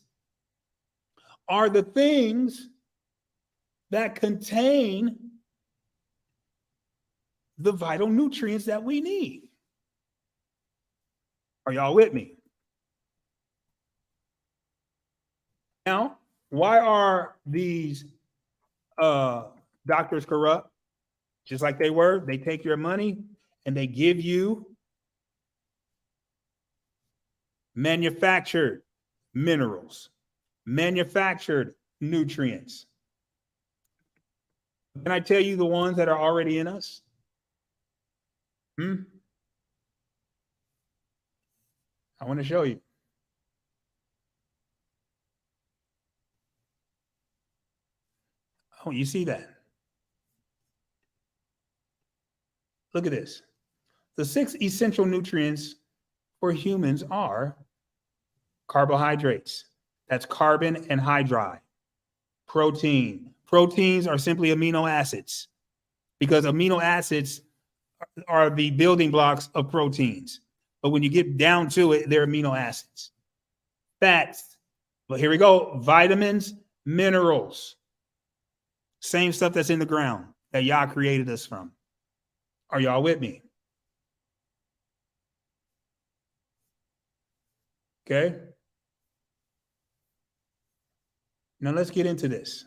are the things that contain the vital nutrients that we need. Are y'all with me? Now, why are these doctors corrupt? Just like they were, they take your money and they give you manufactured minerals, manufactured nutrients. Can I tell you the ones that are already in us? I want to show you. Oh, you see that? Look at this. The 6 essential nutrients for humans are carbohydrates. That's carbon and hydride. Protein. Proteins are simply amino acids because amino acids are the building blocks of proteins. But when you get down to it, they're amino acids. Fats. But here we go. Vitamins, minerals. Same stuff that's in the ground that Yah created us from. Are y'all with me? Okay. Now let's get into this.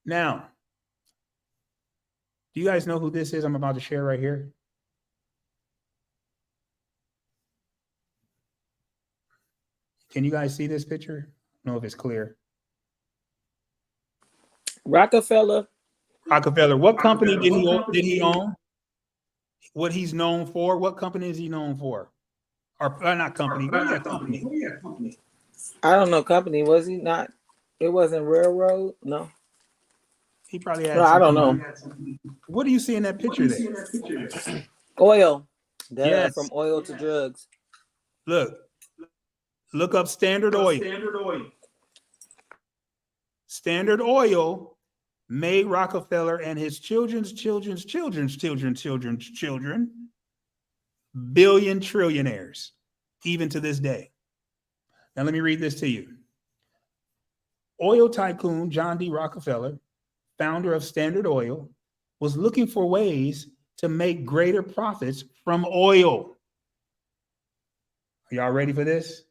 Now, do you guys know who this is I'm about to share right here? Can you guys see this picture? I don't know if it's clear. Rockefeller. What company did he own? What he's known for? What company is he known for? Or not company? Company. I don't know. Company, was he not? It wasn't railroad. No. He probably had. No, I don't know. What do you see in that picture there? Oil. That Yes. from oil to drugs. Look up Standard Oil. Standard Oil made Rockefeller and his children's billion trillionaires, even to this day. Now, let me read this to you. Oil tycoon John D. Rockefeller, founder of Standard Oil, was looking for ways to make greater profits from oil. Are y'all ready for this?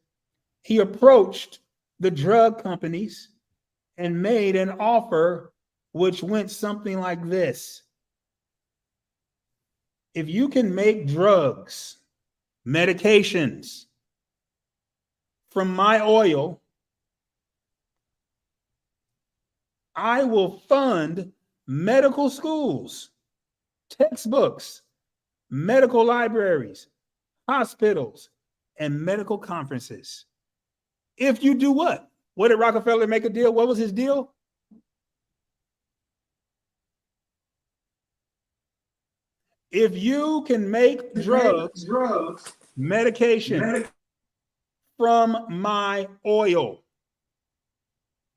He approached the drug companies and made an offer which went something like this. If you can make drugs, medications from my oil, I will fund medical schools, textbooks, medical libraries, hospitals, and medical conferences. If you do what? What did Rockefeller make a deal? What was his deal? If you can make drugs, medication from my oil.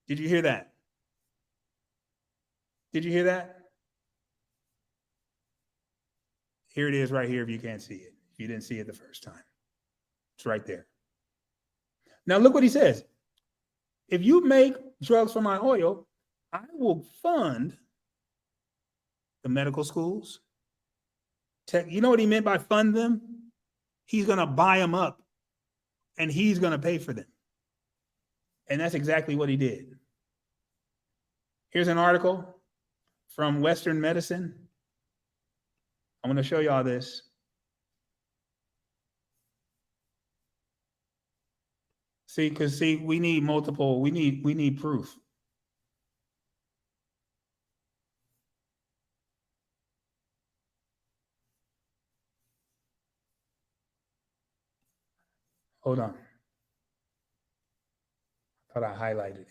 Did you hear that? Did you hear that? Here it is right here if you can't see it. If you didn't see it the first time. It's right there. Now look what he says. If you make drugs from my oil, I will fund the medical schools. You know what he meant by fund them? He's going to buy them up and he's going to pay for them. And that's exactly what he did. Here's an article from Western Medicine. I'm going to show y'all this. See, we need multiple, we need proof. Hold on. I thought I highlighted it.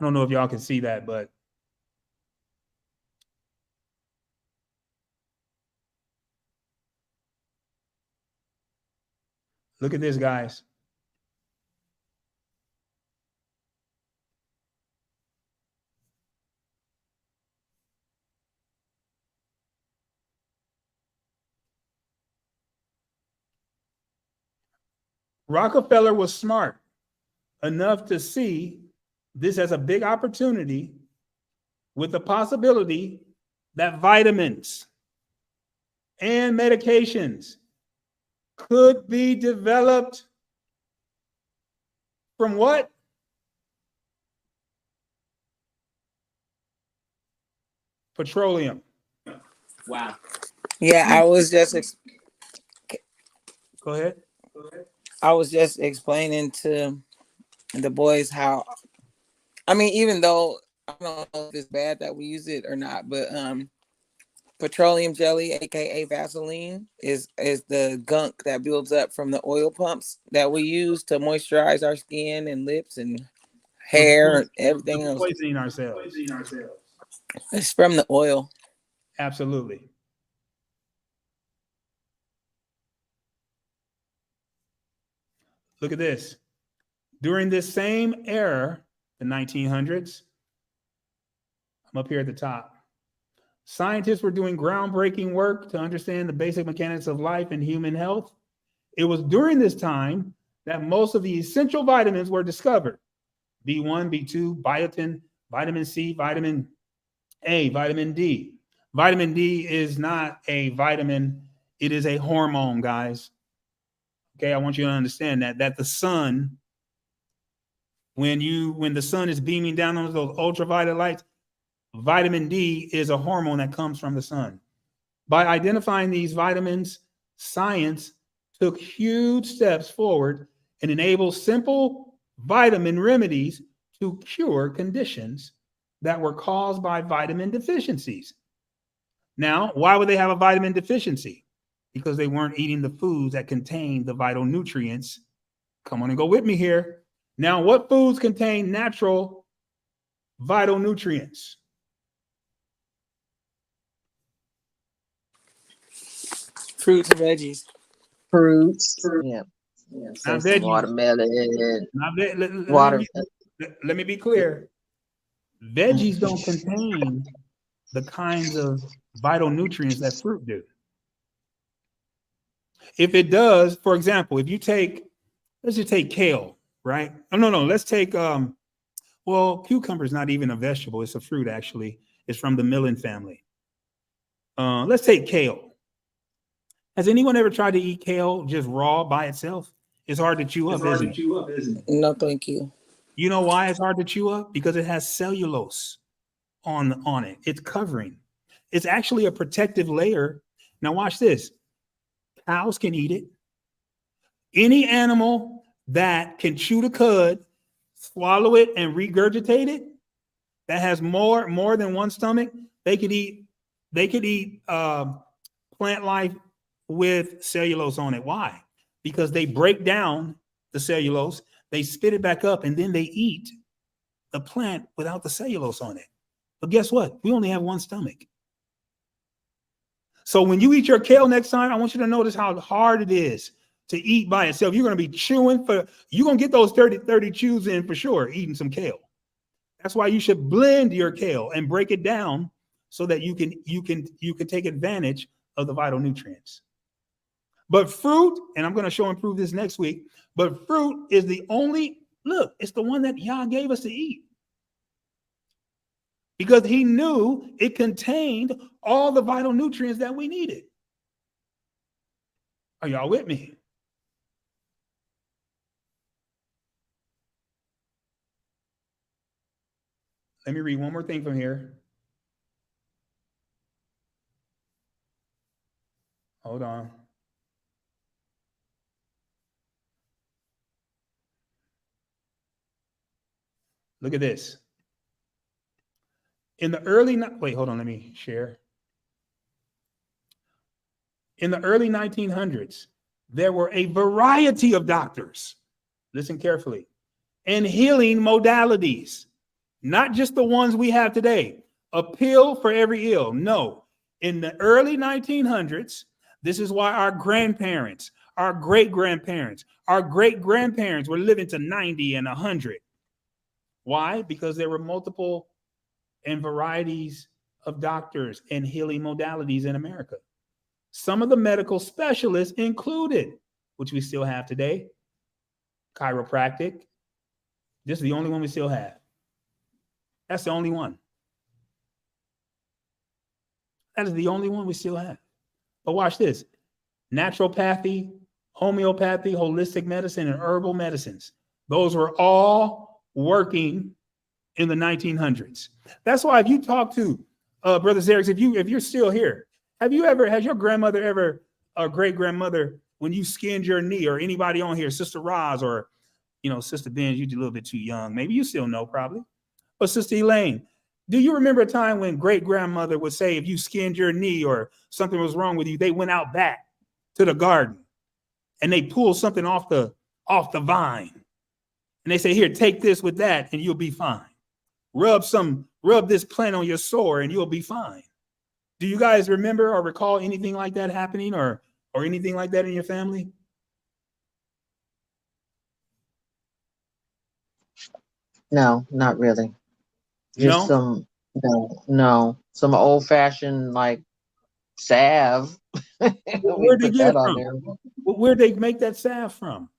I don't know if y'all can see that, but look at this, guys. Rockefeller was smart enough to see this as a big opportunity with the possibility that vitamins and medications could be developed from what? Petroleum. Wow. Yeah, I was just Go ahead. explaining to the boys how, I mean, even though I don't know if it's bad that we use it or not, but petroleum jelly, aka Vaseline, is the gunk that builds up from the oil pumps that we use to moisturize our skin and lips and hair and everything else. Poisoning ourselves. It's from the oil. Absolutely. Look at this. During this same era, the 1900s, I'm up here at the top. Scientists were doing groundbreaking work to understand the basic mechanics of life and human health. It was during this time that most of the essential vitamins were discovered. B1, B2, biotin, vitamin C, vitamin A, vitamin D. Vitamin D is not a vitamin, it is a hormone, guys. Okay, I want you to understand that the sun, when the sun is beaming down on those ultraviolet lights, vitamin D is a hormone that comes from the sun. By identifying these vitamins, science took huge steps forward and enabled simple vitamin remedies to cure conditions that were caused by vitamin deficiencies. Now, why would they have a vitamin deficiency? Because they weren't eating the foods that contain the vital nutrients. Come on and go with me here. Now, what foods contain natural vital nutrients? Fruits and veggies. Fruits. Yeah. So Not some veggies. watermelon. Let me be clear. Veggies don't contain the kinds of vital nutrients that fruit do. If it does, for example, if you take, let's just take kale, right? Oh, no, let's take, well, cucumber is not even a vegetable. It's a fruit, actually. It's from the millet family. Let's take kale. Has anyone ever tried to eat kale just raw by itself? It's hard to chew up, isn't it? No, thank you. You know why it's hard to chew up? Because it has cellulose on it. It's covering. It's actually a protective layer. Now watch this. Cows can eat it. Any animal that can chew the cud, swallow it, and regurgitate it, that has more than one stomach, they could eat plant life with cellulose on it. Why? Because they break down the cellulose, they spit it back up, and then they eat the plant without the cellulose on it. But guess what? We only have one stomach. So when you eat your kale next time, I want you to notice how hard it is to eat by itself. You're going to be chewing you're going to get those 30 chews in for sure, eating some kale. That's why you should blend your kale and break it down so that you can take advantage of the vital nutrients. But fruit, and I'm going to show and prove this next week, but fruit is the only, look, it's the one that Yah gave us to eat. Because he knew it contained all the vital nutrients that we needed. Are y'all with me? Let me read one more thing from here. Hold on. Look at this. In the early, wait, hold on, let me share. In the early 1900s, there were a variety of doctors, listen carefully, and healing modalities, not just the ones we have today, a pill for every ill. No, in the early 1900s, this is why our grandparents, our great-grandparents, our great-grandparents were living to 90 and 100. Why? Because there were multiple and varieties of doctors and healing modalities in America. Some of the medical specialists included, which we still have today, chiropractic. This is the only one we still have. That's the only one. That is the only one we still have. But watch this. Naturopathy, homeopathy, holistic medicine, and herbal medicines. Those were all working in the 1900s. That's why if you talk to Brother Zerix, if you're still here, has your grandmother ever, or great grandmother, when you skinned your knee, or anybody on here, Sister Roz, or Sister Benz, you're a little bit too young. Maybe you still know probably. But Sister Elaine, do you remember a time when great grandmother would say if you skinned your knee or something was wrong with you, they went out back to the garden and they pulled something off the vine. And they say, here, take this with that and you'll be fine. Rub this plant on your sore and you'll be fine. Do you guys remember or recall anything like that happening or anything like that in your family? No, not really. Just some old fashioned like salve. Where'd they get it from? Where'd they make that salve from?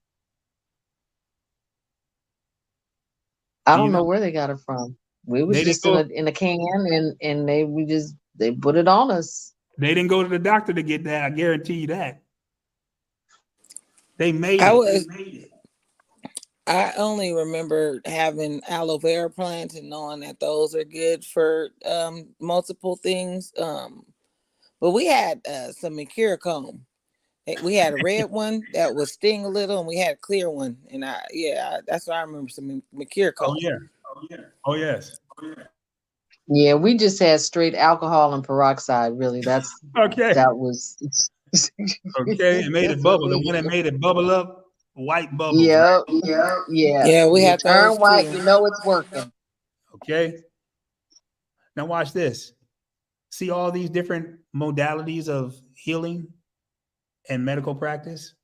I don't know where they got it from. We was just in a can and they put it on us. They didn't go to the doctor to get that. I guarantee you that. They made it. I only remember having aloe vera plants and knowing that those are good for multiple things. But we had some mercure comb. We had a red one that would sting a little, and we had a clear one. And that's what I remember, some mercure comb. Oh yes. Yeah, we just had straight alcohol and peroxide. Really, that's okay. That was okay. It made it bubble. The one that made it bubble up, white bubbles. Yep. Right? Yeah. We had turn those white. too. You know it's working. Okay. Now watch this. See all these different modalities of healing and medical practice.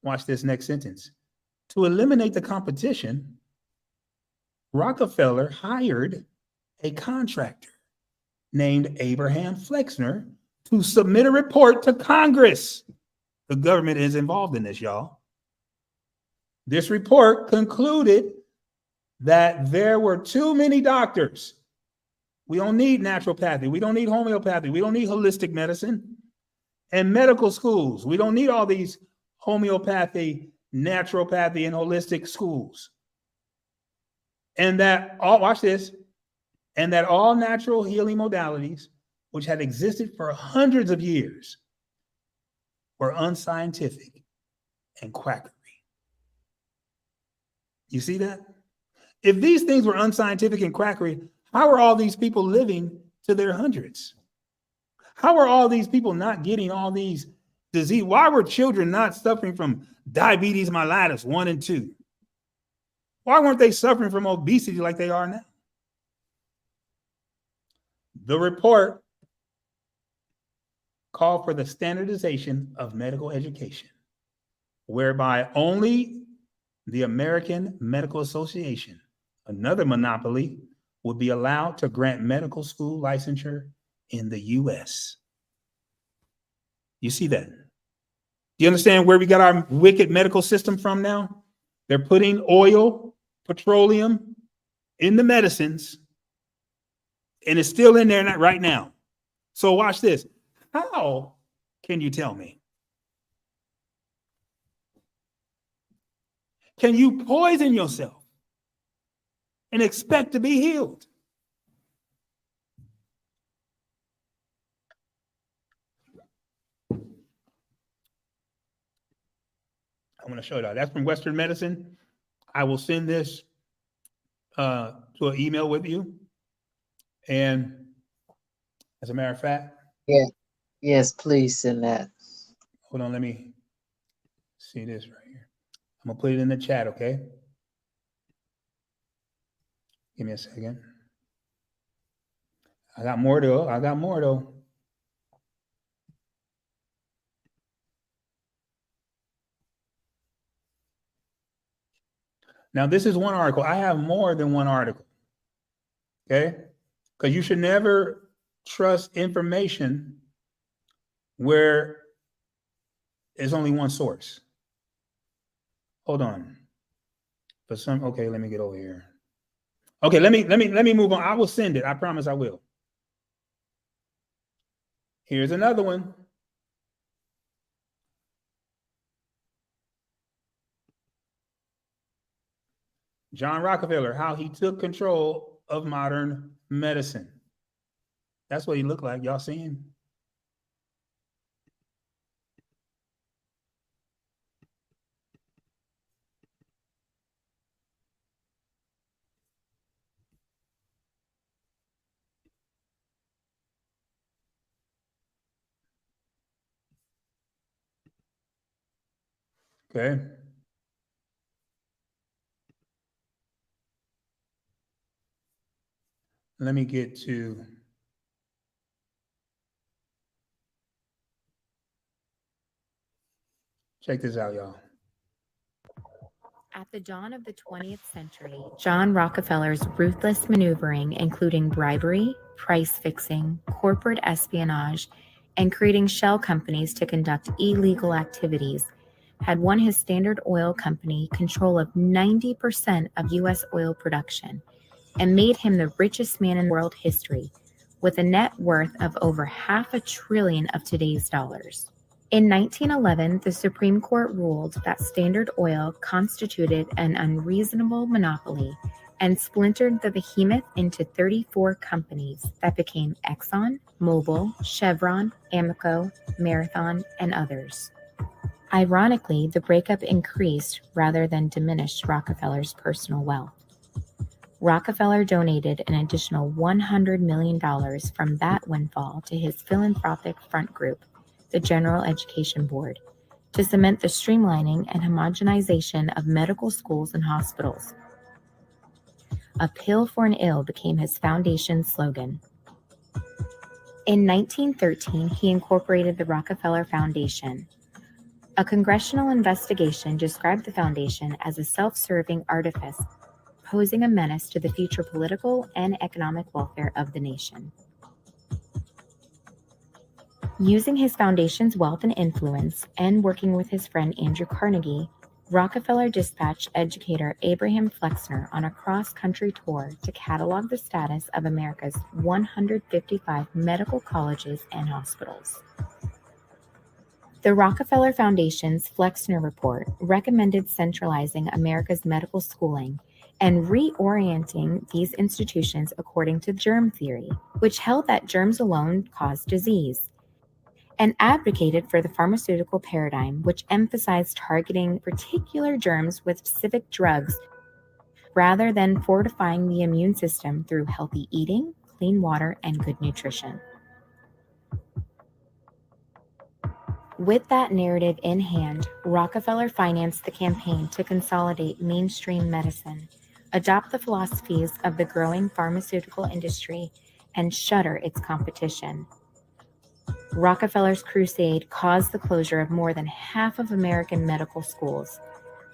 Watch this next sentence. To eliminate the competition, Rockefeller hired a contractor named Abraham Flexner to submit a report to Congress. The government is involved in this, y'all. This report concluded that there were too many doctors. We don't need naturopathy. We don't need homeopathy. We don't need holistic medicine and medical schools. We don't need all these homeopathy, naturopathy, and holistic schools. And that watch this, and that all natural healing modalities, which had existed for hundreds of years, were unscientific and quackery. You see that? If these things were unscientific and quackery, How are all these people living to their hundreds? How are all these people not getting all these disease? Why were children not suffering from diabetes mellitus 1 and 2? Why weren't they suffering from obesity like they are now? The report called for the standardization of medical education, whereby only the American Medical Association, another monopoly, would be allowed to grant medical school licensure in the U.S. You see that? Do you understand where we got our wicked medical system from now? They're putting oil, petroleum in the medicines, and it's still in there right now. So watch this. How can you tell me? Can you poison yourself and expect to be healed? I'm going to show you that. That's from Western Medicine. I will send this to an email with you. And as a matter of fact, yeah, yes, please send that. Hold on, let me see this right here. I'm gonna put it in the chat, okay? Give me a second. I got more though. Now, this is one article. I have more than one article, okay? Because you should never trust information where there's only one source. Hold on. Okay, let me get over here. Okay, let me move on. I will send it. I promise I will. Here's another one. John Rockefeller, how he took control of modern medicine. That's what he looked like. Y'all see him? Okay. Let me get to check this out, y'all. At the dawn of the 20th century, John Rockefeller's ruthless maneuvering, including bribery, price fixing, corporate espionage, and creating shell companies to conduct illegal activities, had won his Standard Oil Company control of 90% of U.S. oil production and made him the richest man in world history, with a net worth of over $500 billion of today's dollars. In 1911, the Supreme Court ruled that Standard Oil constituted an unreasonable monopoly and splintered the behemoth into 34 companies that became Exxon, Mobil, Chevron, Amoco, Marathon, and others. Ironically, the breakup increased rather than diminished Rockefeller's personal wealth. Rockefeller donated an additional $100 million from that windfall to his philanthropic front group, the General Education Board, to cement the streamlining and homogenization of medical schools and hospitals. A pill for an ill became his foundation's slogan. In 1913, he incorporated the Rockefeller Foundation. A congressional investigation described the foundation as a self-serving artifice, posing a menace to the future political and economic welfare of the nation. Using his foundation's wealth and influence, and working with his friend Andrew Carnegie, Rockefeller dispatched educator Abraham Flexner on a cross-country tour to catalog the status of America's 155 medical colleges and hospitals. The Rockefeller Foundation's Flexner Report recommended centralizing America's medical schooling and reorienting these institutions according to germ theory, which held that germs alone cause disease, and advocated for the pharmaceutical paradigm, which emphasized targeting particular germs with specific drugs rather than fortifying the immune system through healthy eating, clean water, and good nutrition. With that narrative in hand, Rockefeller financed the campaign to consolidate mainstream medicine, adopt the philosophies of the growing pharmaceutical industry, and shutter its competition. Rockefeller's crusade caused the closure of more than half of American medical schools,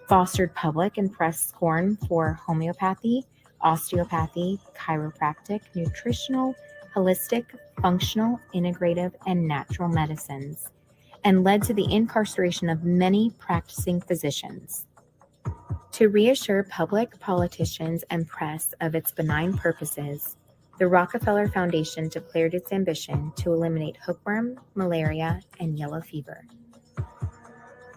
fostered public and press scorn for homeopathy, osteopathy, chiropractic, nutritional, holistic, functional, integrative, and natural medicines, and led to the incarceration of many practicing physicians. To reassure public, politicians, and press of its benign purposes, the Rockefeller Foundation declared its ambition to eliminate hookworm, malaria, and yellow fever.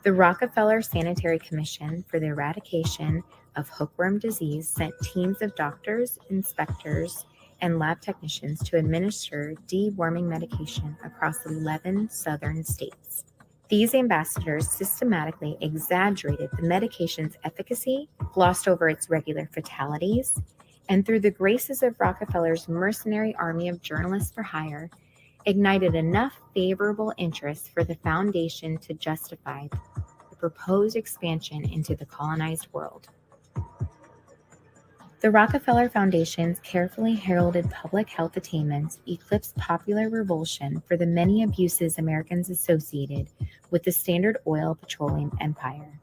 The Rockefeller Sanitary Commission for the Eradication of Hookworm Disease sent teams of doctors, inspectors, and lab technicians to administer deworming medication across 11 southern states. These ambassadors systematically exaggerated the medication's efficacy, glossed over its regular fatalities, and through the graces of Rockefeller's mercenary army of journalists for hire, ignited enough favorable interest for the foundation to justify the proposed expansion into the colonized world. The Rockefeller Foundation's carefully heralded public health attainments eclipsed popular revulsion for the many abuses Americans associated with the Standard Oil Petroleum empire.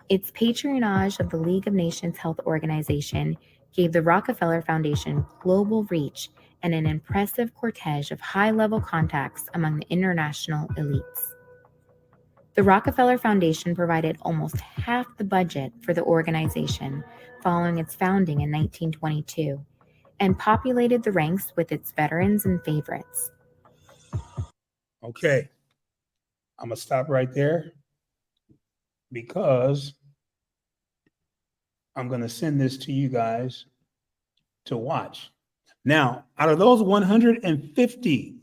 Its patronage of the League of Nations Health Organization gave the Rockefeller Foundation global reach and an impressive cortege of high-level contacts among the international elites. The Rockefeller Foundation provided almost half the budget for the organization following its founding in 1922 and populated the ranks with its veterans and favorites. Okay, I'm going to stop right there because I'm going to send this to you guys to watch. Now, out of those 150,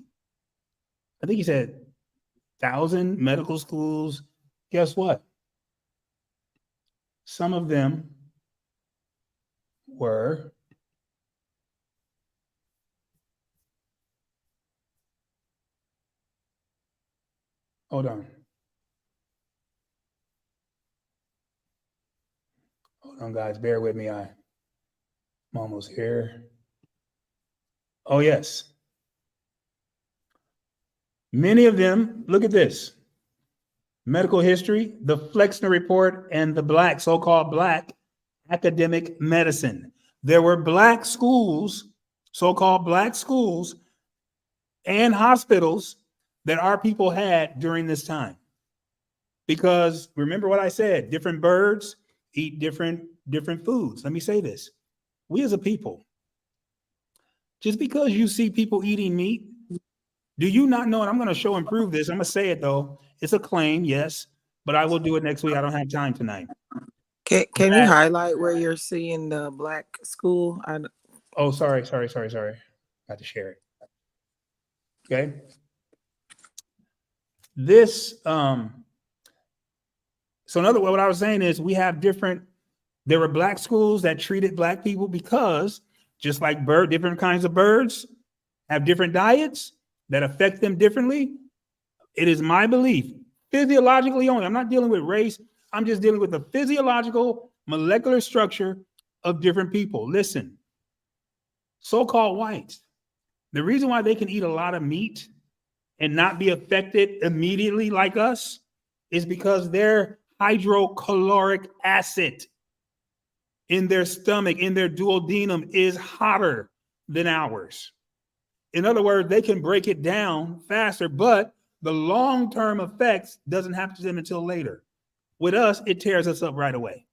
I think he said 1,000 medical schools, guess what? Some of them were hold on, guys, bear with me. I'm almost here. Oh, yes. Many of them, look at this. Medical history, the Flexner Report, and the so-called black academic medicine. There were black schools, so-called black schools, and hospitals that our people had during this time. Because remember what I said, different birds eat different foods. Let me say this. We as a people, just because you see people eating meat, do you not know, and I'm going to show and prove this. I'm going to say it, though. It's a claim, yes, but I will do it next week. I don't have time tonight. Can you highlight where you're seeing the black school? Oh, sorry. Got to share it. Okay. This, so in other words, what I was saying is we have there were black schools that treated black people because just like different kinds of birds have different diets that affect them differently. It is my belief, physiologically only, I'm not dealing with race. I'm just dealing with the physiological molecular structure of different people. Listen, so-called whites, the reason why they can eat a lot of meat and not be affected immediately like us is because their hydrochloric acid in their stomach, in their duodenum, is hotter than ours. In other words, they can break it down faster, but the long-term effects doesn't happen to them until later. With us, it tears us up right away.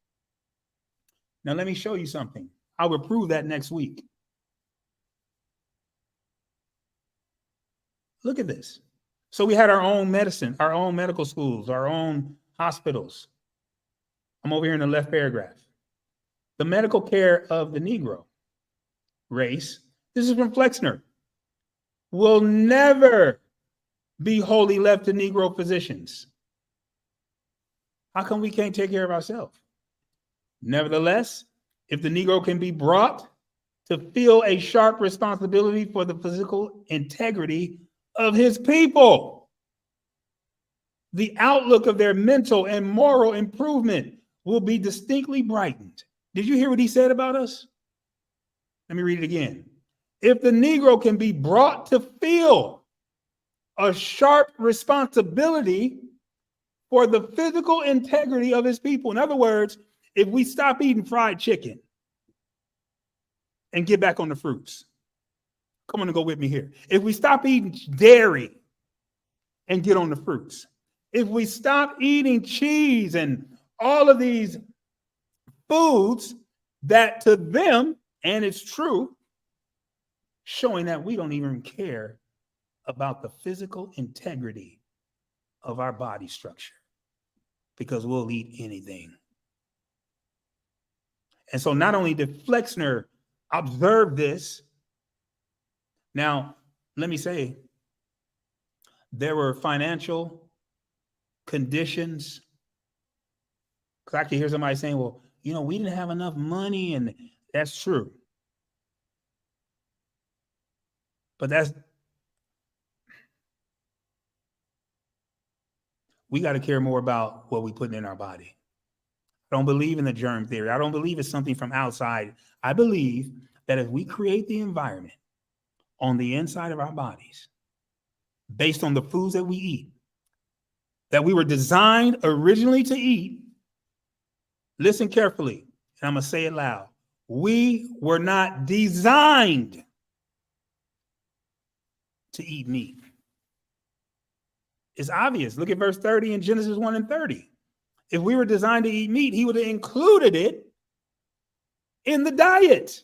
Now, let me show you something. I will prove that next week. Look at this. So we had our own medicine, our own medical schools, our own hospitals. I'm over here in the left paragraph. The medical care of the Negro race, this is from Flexner, will never be wholly left to Negro physicians. How come we can't take care of ourselves? Nevertheless, if the Negro can be brought to feel a sharp responsibility for the physical integrity of his people, the outlook of their mental and moral improvement will be distinctly brightened. Did you hear what he said about us? Let me read it again. If the Negro can be brought to feel a sharp responsibility for the physical integrity of his people. In other words, if we stop eating fried chicken and get back on the fruits, come on and go with me here. If we stop eating dairy and get on the fruits, if we stop eating cheese and all of these foods that to them, and it's true, showing that we don't even care about the physical integrity of our body structure, because we'll eat anything. And so not only did Flexner observe this, now let me say, there were financial conditions. Because I can hear somebody saying, well, you know, we didn't have enough money, and that's true. But we got to care more about what we put in our body. I don't believe in the germ theory. I don't believe it's something from outside. I believe that if we create the environment on the inside of our bodies, based on the foods that we eat, that we were designed originally to eat, listen carefully, and I'm going to say it loud. We were not designed to eat meat. It's obvious. Look at verse 30 in Genesis 1 and 30. If we were designed to eat meat, he would have included it in the diet.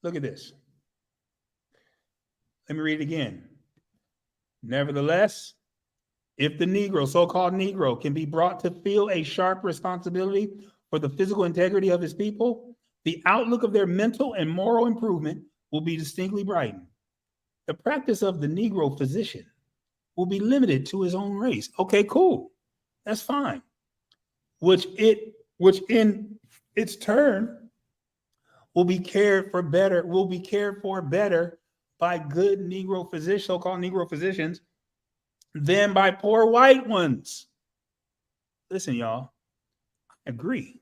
Look at this. Let me read it again. Nevertheless, if the Negro, so-called Negro, can be brought to feel a sharp responsibility for the physical integrity of his people, the outlook of their mental and moral improvement will be distinctly brightened. The practice of the Negro physician will be limited to his own race. Okay, cool. That's fine. Which in its turn will be cared for better by good Negro physicians, so-called Negro physicians, than by poor white ones. Listen, y'all, I agree.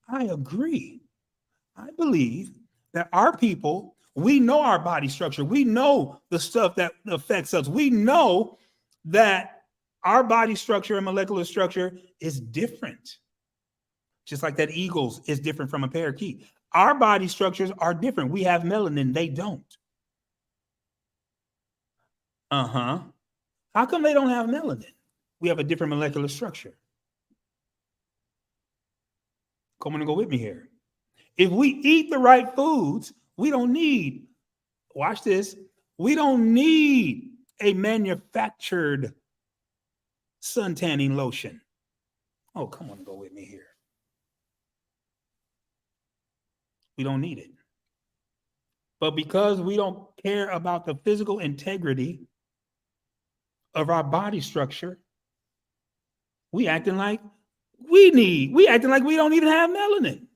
I believe that our people, we know our body structure. We know the stuff that affects us. We know that our body structure and molecular structure is different. Just like that eagle's is different from a parakeet. Our body structures are different. We have melanin, they don't. How come they don't have melanin? We have a different molecular structure. Come on and go with me here. If we eat the right foods, we don't need, watch this, we don't need a manufactured sun tanning lotion. Oh, come on and go with me here. We don't need it. But because we don't care about the physical integrity of our body structure, we acting like we don't even have melanin.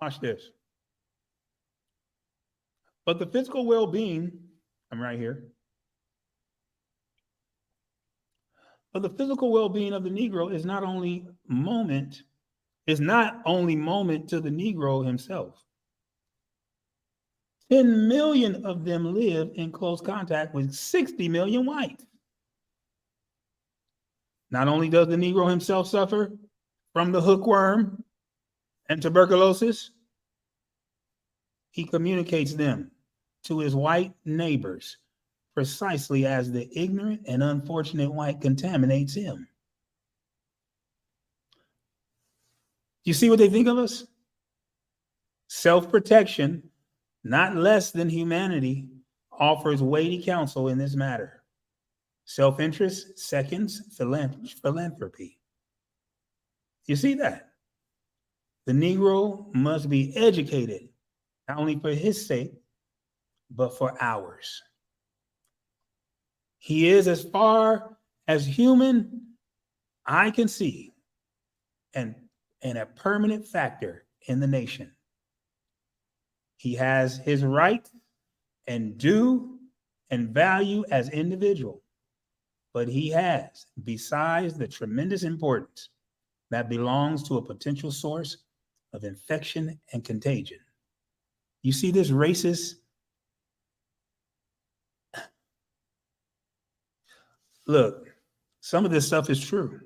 Watch this. But the physical well-being, I'm right here. But the physical well-being of the Negro is not only moment to the Negro himself. 10 million of them live in close contact with 60 million whites. Not only does the Negro himself suffer from the hookworm and tuberculosis, he communicates them to his white neighbors precisely as the ignorant and unfortunate white contaminates him. You see what they think of us? Self-protection, not less than humanity, offers weighty counsel in this matter. Self-interest seconds philanthropy. You see that? The Negro must be educated, not only for his sake, but for ours. He is, as far as human I can see, and a permanent factor in the nation. He has his right and due and value as individual, but he has, besides the tremendous importance that belongs to a potential source of infection and contagion. You see this racist? Look, some of this stuff is true.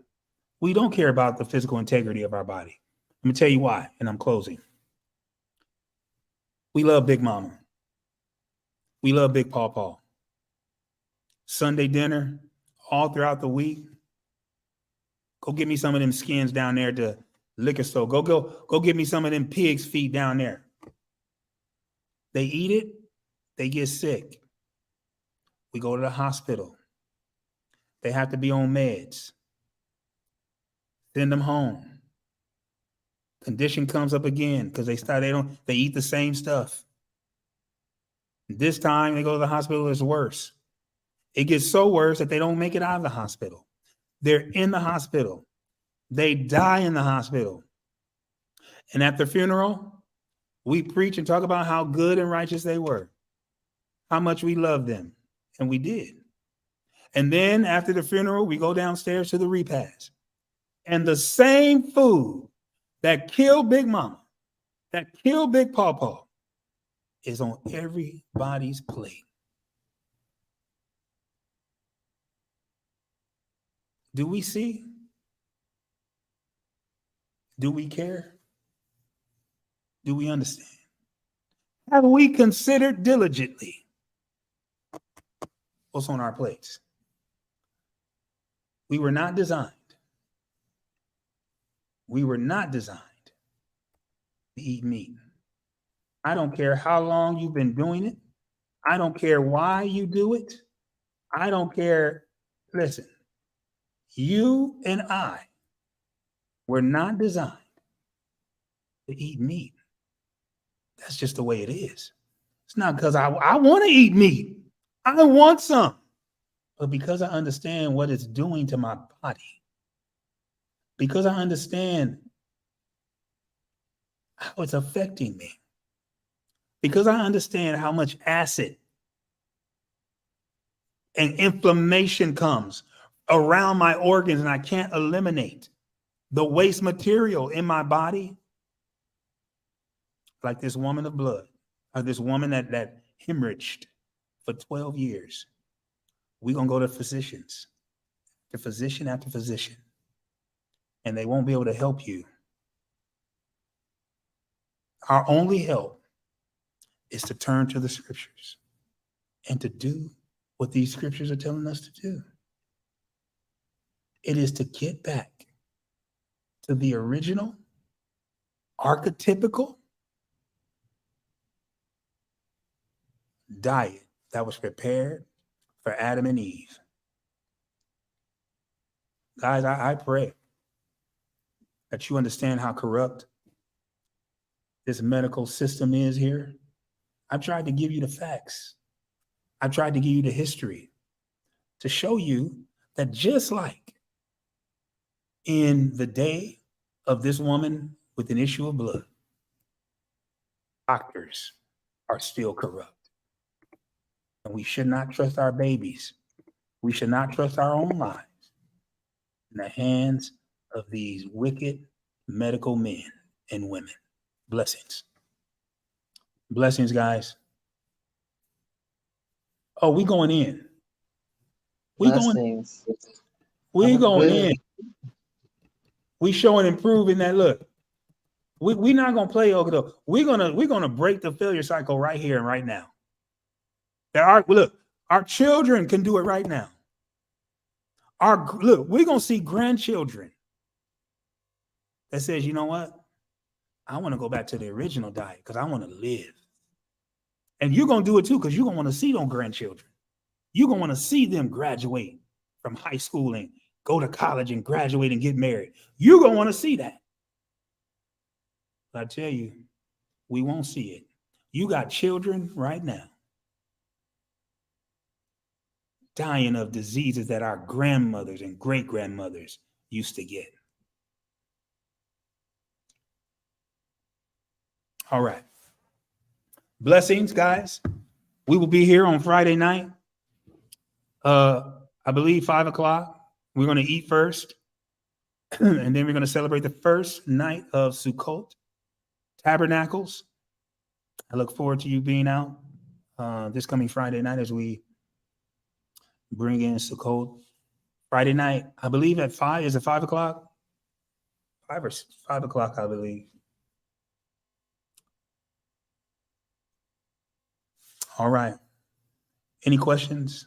We don't care about the physical integrity of our body. Let me tell you why, and I'm closing. We love Big Mama. We love Big Pawpaw. Sunday dinner, all throughout the week. Go get me some of them skins down there at the liquor store. Go get me some of them pig's feet down there. They eat it, they get sick. We go to the hospital. They have to be on meds. Send them home. Condition comes up again because they eat the same stuff. This time they go to the hospital, it's worse. It gets so worse that they don't make it out of the hospital. They're in the hospital. They die in the hospital. And at the funeral, we preach and talk about how good and righteous they were, how much we loved them. And we did. And then after the funeral, we go downstairs to the repast. And the same food that killed Big Mama, that killed Big Pawpaw, is on everybody's plate. Do we see? Do we care? Do we understand? Have we considered diligently what's on our plates? We were not designed. We were not designed to eat meat. I don't care how long you've been doing it. I don't care why you do it. I don't care. Listen, you and I were not designed to eat meat. That's just the way it is. It's not because I want to eat meat. I want some. But because I understand what it's doing to my body, because I understand how it's affecting me, because I understand how much acid and inflammation comes around my organs and I can't eliminate the waste material in my body, like this woman of blood, or this woman that hemorrhaged for 12 years. We're going to go to physicians, to physician after physician, and they won't be able to help you. Our only help is to turn to the scriptures and to do what these scriptures are telling us to do. It is to get back to the original, archetypical diet that was prepared for Adam and Eve. Guys, I pray that you understand how corrupt this medical system is here. I've tried to give you the facts. I've tried to give you the history to show you that just like in the day of this woman with an issue of blood, doctors are still corrupt. And we should not trust our babies. We should not trust our own lives in the hands of these wicked medical men and women. Blessings. Blessings, guys. Oh, we going in. We going in. We showing and proving that, look, we not gonna play over the. We're gonna break the failure cycle right here and right now. Our children can do it right now. We're gonna see grandchildren that says, you know what? I want to go back to the original diet because I want to live. And you're gonna do it too, because you're gonna want to see those grandchildren. You're gonna want to see them graduate from high school and go to college and graduate and get married. You're gonna want to see that. But I tell you, we won't see it. You got children right now dying of diseases that our grandmothers and great grandmothers used to get. All right. Blessings, guys. We will be here on Friday night. I believe 5 o'clock. We're going to eat first. And then we're going to celebrate the first night of Sukkot Tabernacles. I look forward to you being out this coming Friday night as we bring in Sukkot. Friday night, I believe at 5. Is it 5 o'clock? 5 o'clock, I believe. All right. Any questions?